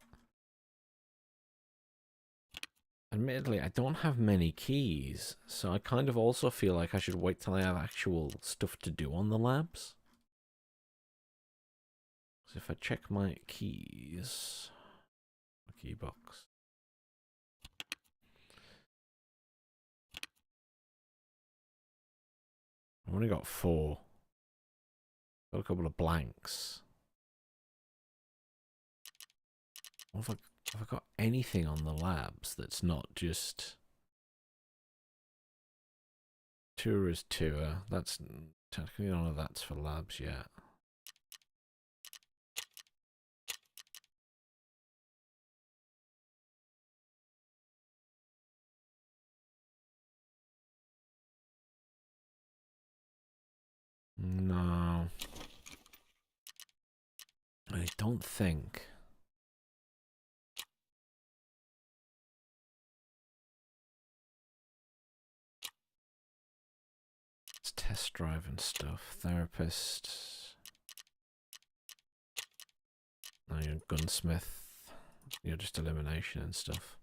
Admittedly, I don't have many keys, so I kind of also feel like I should wait till I have actual stuff to do on the labs. So if I check my keys... My key box... I've only got 4. Got a couple of blanks. What have I got anything on the labs that's not just tour is tour? That's technically none of that's for labs yet. No. I don't think. It's test drive and stuff. Therapist. No, you're gunsmith. You're just elimination and stuff.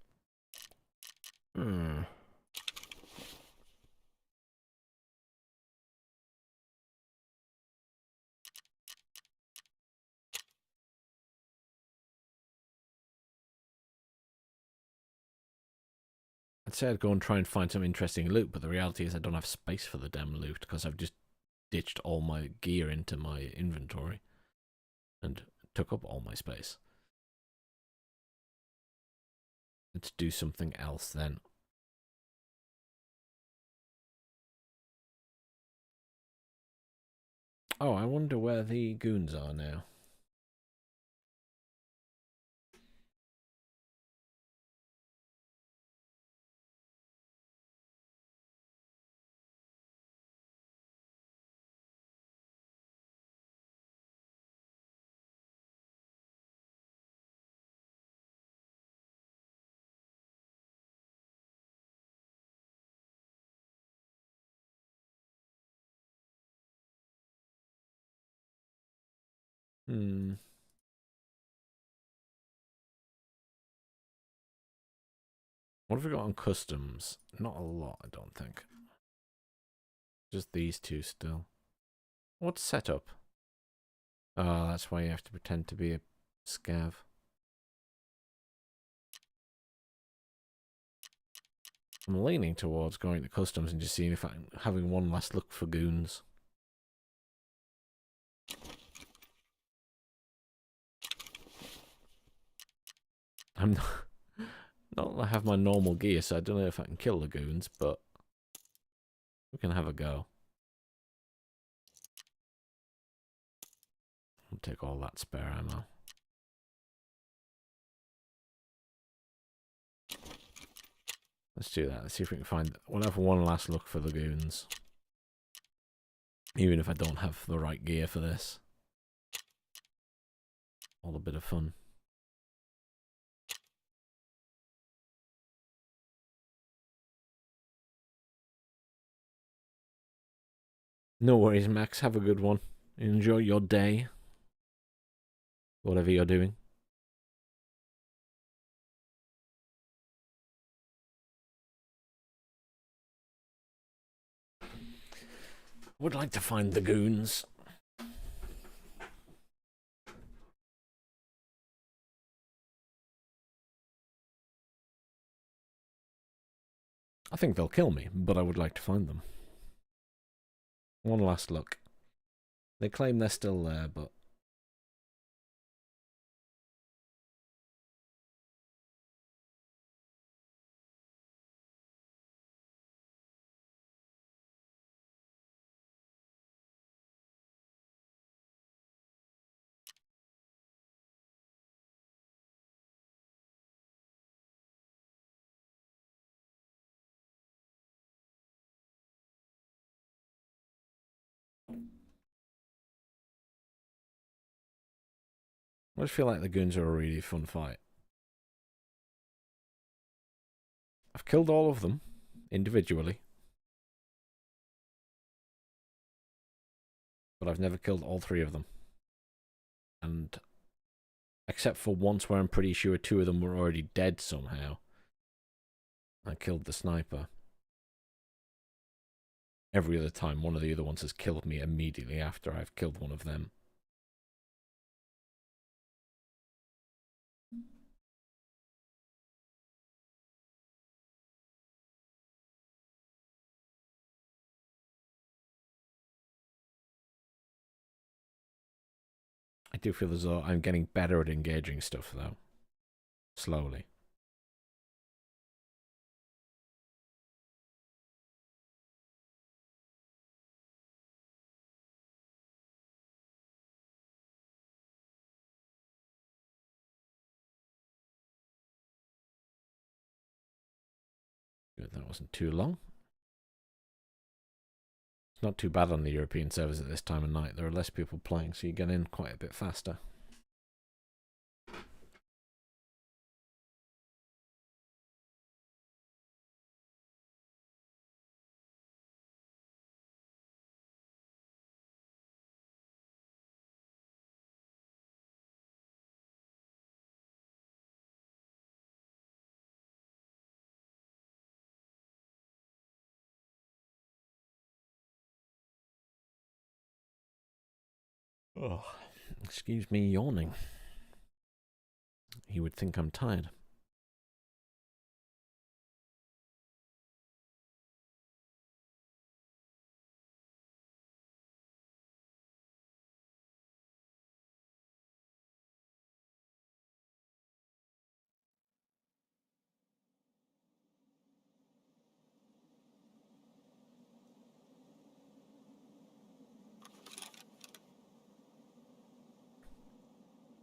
I'd say I'd go and try and find some interesting loot, but the reality is I don't have space for the damn loot because I've just ditched all my gear into my inventory and took up all my space. Let's do something else then. Oh, I wonder where the goons are now. What have we got on customs? Not a lot, I don't think. Just these two still. What's setup? Oh, that's why you have to pretend to be a scav. I'm leaning towards going to customs and just seeing if I'm having one last look for goons. I'm not I have my normal gear, so I don't know if I can kill the goons, but we can have a go. I'll take all that spare ammo. Let's do that. Let's see if we can find... We'll have one last look for the goons. Even if I don't have the right gear for this. All a bit of fun. No worries, Max. Have a good one. Enjoy your day. Whatever you're doing. Would like to find the goons. I think they'll kill me, but I would like to find them. One last look. They claim they're still there, but... I just feel like the goons are a really fun fight. I've killed all of them, individually. But I've never killed all three of them. And... except for once where I'm pretty sure two of them were already dead somehow. I killed the sniper. Every other time, one of the other ones has killed me immediately after I've killed one of them. I do feel as though I'm getting better at engaging stuff, though. Slowly. Good, that wasn't too long. It's not too bad on the European servers at this time of night. There are less people playing, so you get in quite a bit faster. Oh, excuse me yawning. He would think I'm tired.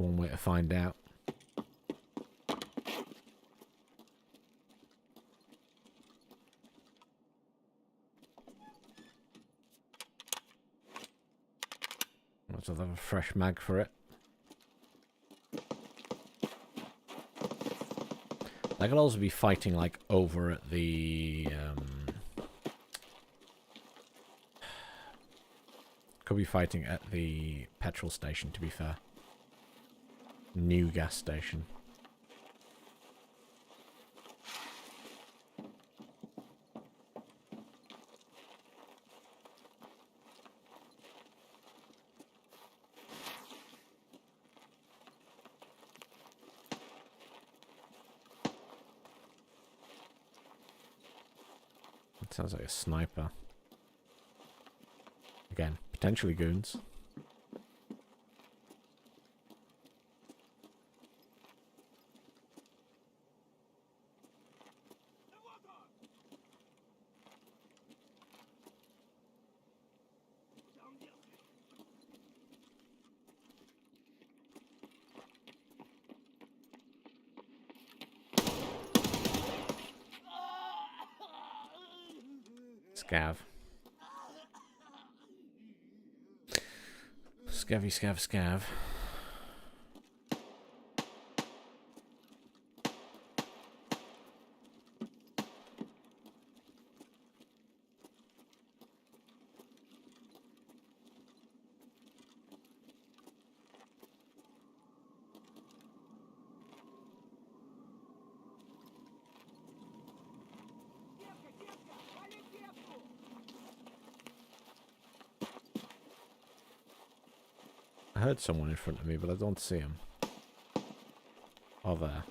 One way to find out. Let's have a fresh mag for it. They could also be fighting like over at the could be fighting at the petrol station, to be fair. New gas station. It sounds like a sniper. Again, potentially goons. Scav. Scavvy, scav, scav. I heard someone in front of me, but I don't see him. Oh, there.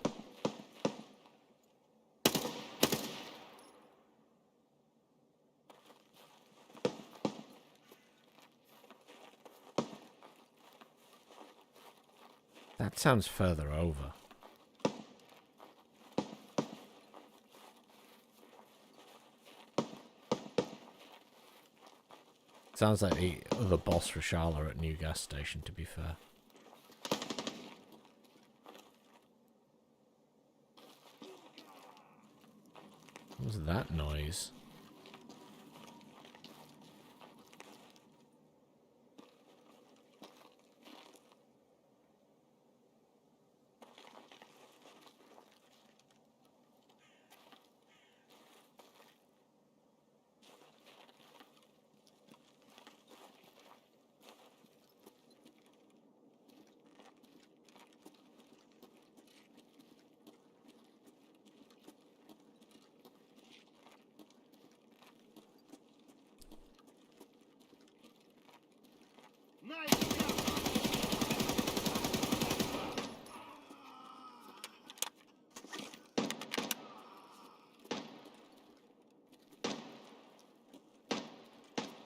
That sounds further over. Sounds like the other boss for Shala at New Gas Station, to be fair. What was that noise?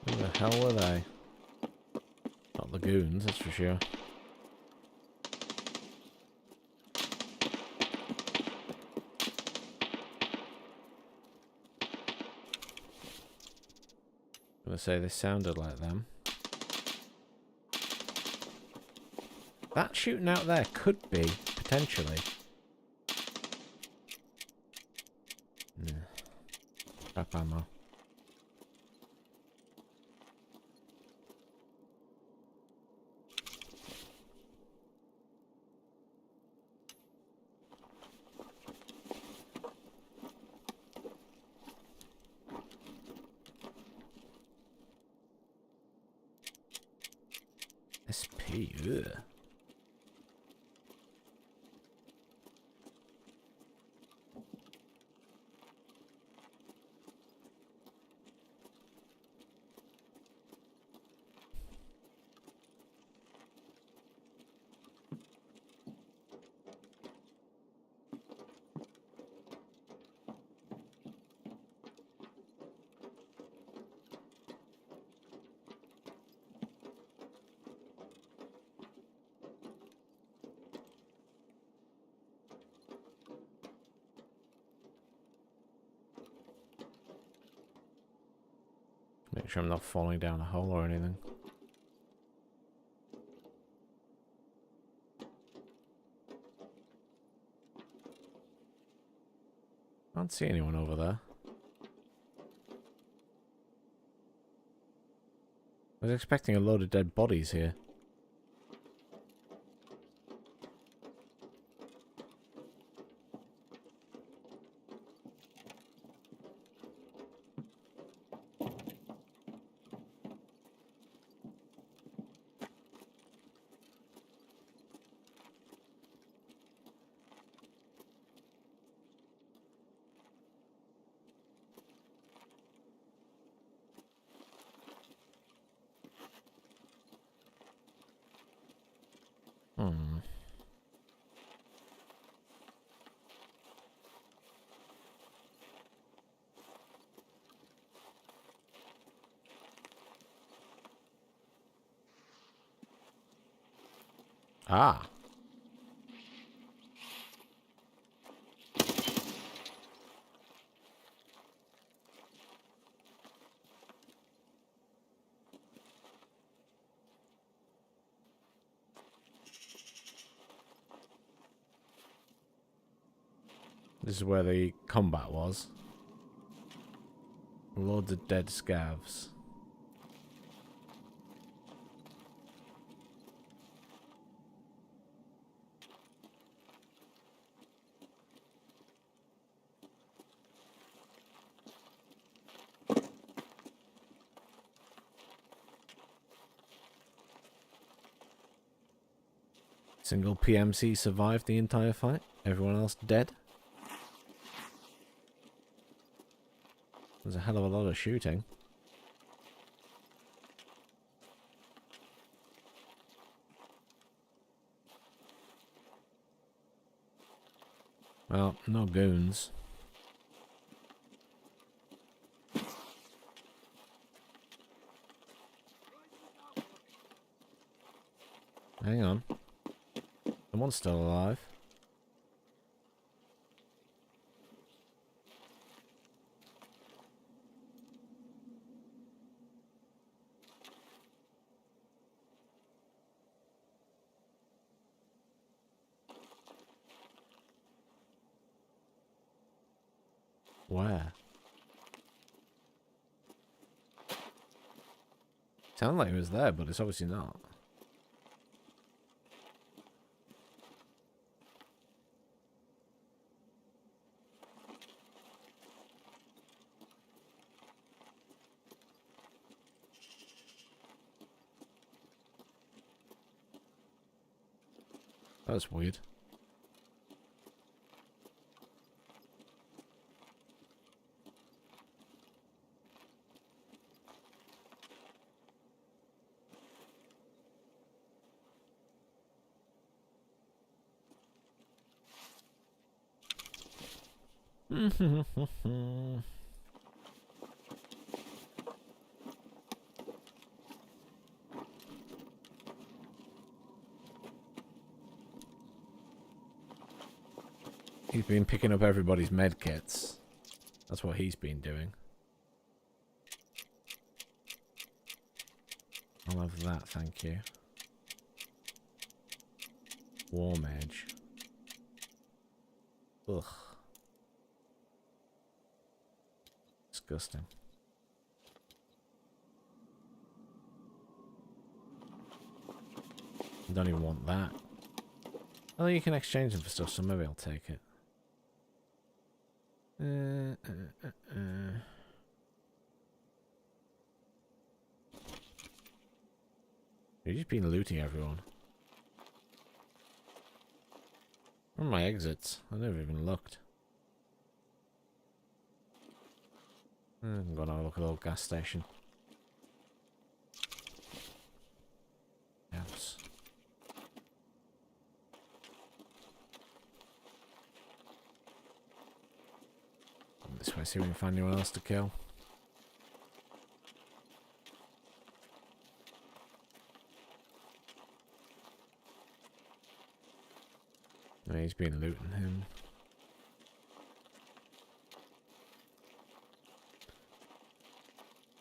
Who the hell were they? Not the goons, that's for sure. I'm gonna say they sounded like them. That shooting out there could be, potentially. Yeah. Crap ammo. SP, ugh. Make sure I'm not falling down a hole or anything. Can't see anyone over there. I was expecting a load of dead bodies here. Hmm. Ah. This is where the combat was. Loads of dead scavs. Single PMC survived the entire fight. Everyone else dead. There's a hell of a lot of shooting. Well, no goons. Hang on. Someone's still alive. Where? Sounded like he was there, but it's obviously not. That's weird. He's been picking up everybody's med kits. That's what he's been doing. I'll have that, thank you. Warm edge. Ugh. Disgusting. I don't even want that. Oh, you can exchange them for stuff, so maybe I'll take it. You've just been looting everyone. Where are my exits? I never even looked. I'm gonna have a look at the old gas station. Yes. This way, see if we can find anyone else to kill. No, he's been looting him.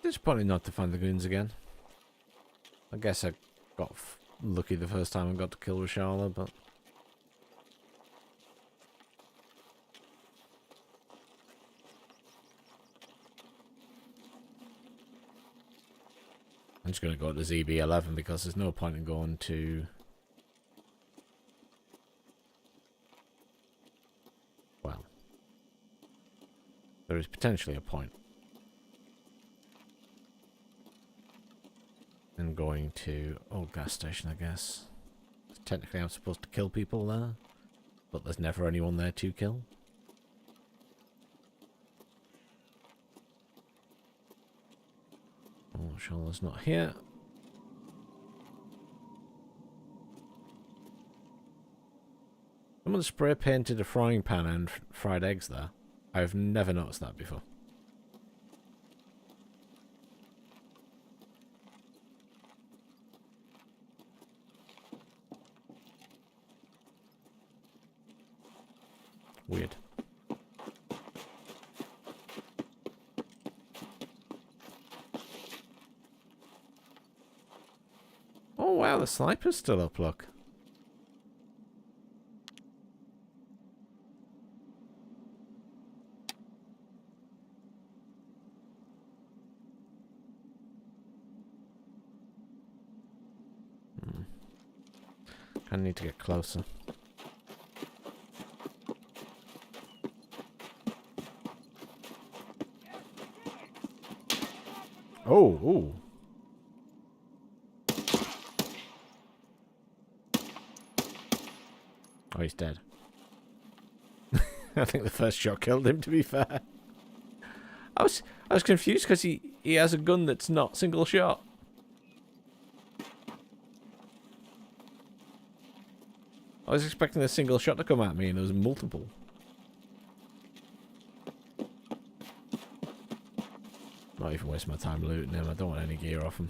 Disappointing not to find the goons again. I guess I got lucky the first time I got to kill Rashala, but... just going to go to ZB11 because there's no point in going to... Well, there is potentially a point in going to... Oh, gas station, I guess. Technically, I'm supposed to kill people there, but there's never anyone there to kill. Oh, Charlotte's not here. Someone spray painted a frying pan and fried eggs there. I've never noticed that before. Weird. Oh wow, the sniper's still up, look. I need to get closer. Oh, ooh. Oh, he's dead. I think the first shot killed him, to be fair. I was confused because he has a gun that's not single shot. I was expecting a single shot to come at me and there was multiple. Not even waste my time looting him. I don't want any gear off him.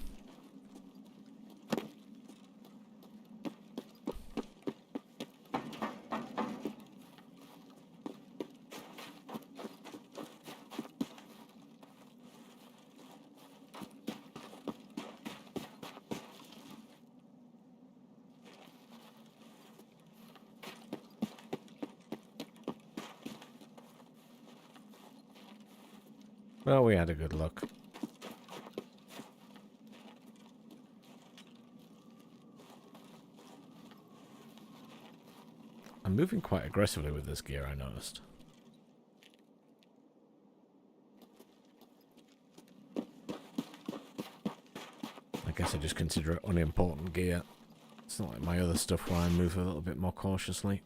Well, we had a good look. I'm moving quite aggressively with this gear, I noticed. I guess I just consider it unimportant gear. It's not like my other stuff where I move a little bit more cautiously.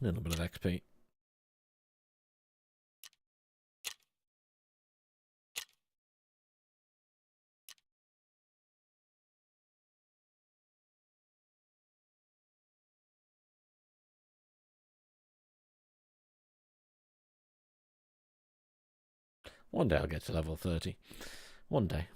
A little bit of XP. One day I'll get to level 30. One day.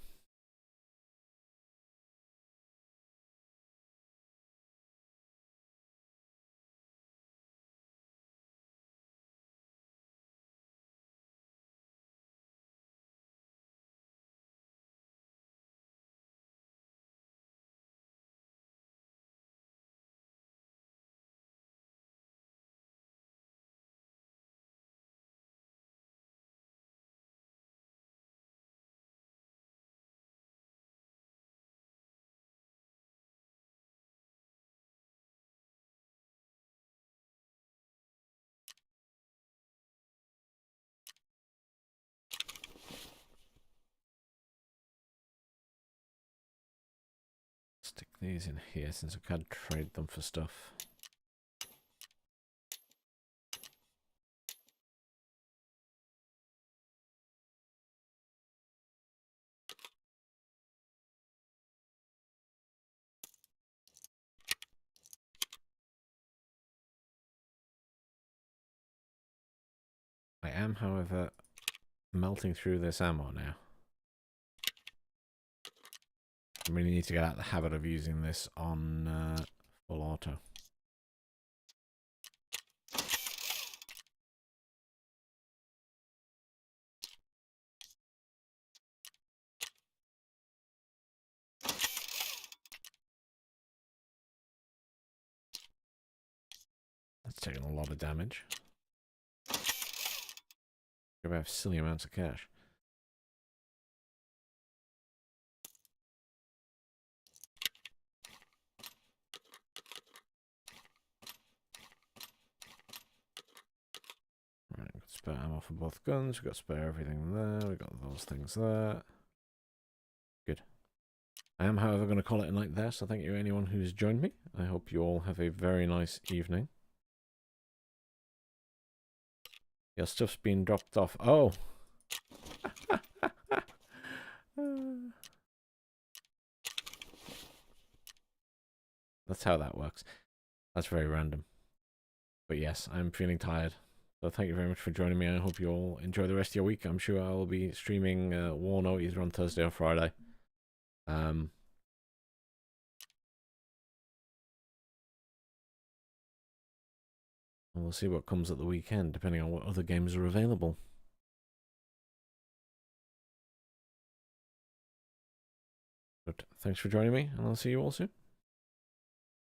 Stick these in here since I can't trade them for stuff. am, however, melting through this ammo now. I really need to get out of the habit of using this on full auto. That's taking a lot of damage. We have silly amounts of cash. Right, we've got spare ammo for both guns. We've got spare everything there. We've got those things there. Good. I am, however, going to call it a night there, so thank you anyone who's joined me. I hope you all have a very nice evening. Your stuff's been dropped off. Oh! That's how that works. That's very random. But yes, I'm feeling tired. So thank you very much for joining me. I hope you all enjoy the rest of your week. I'm sure I'll be streaming Warno either on Thursday or Friday. And we'll see what comes at the weekend, depending on what other games are available. But thanks for joining me, and I'll see you all soon.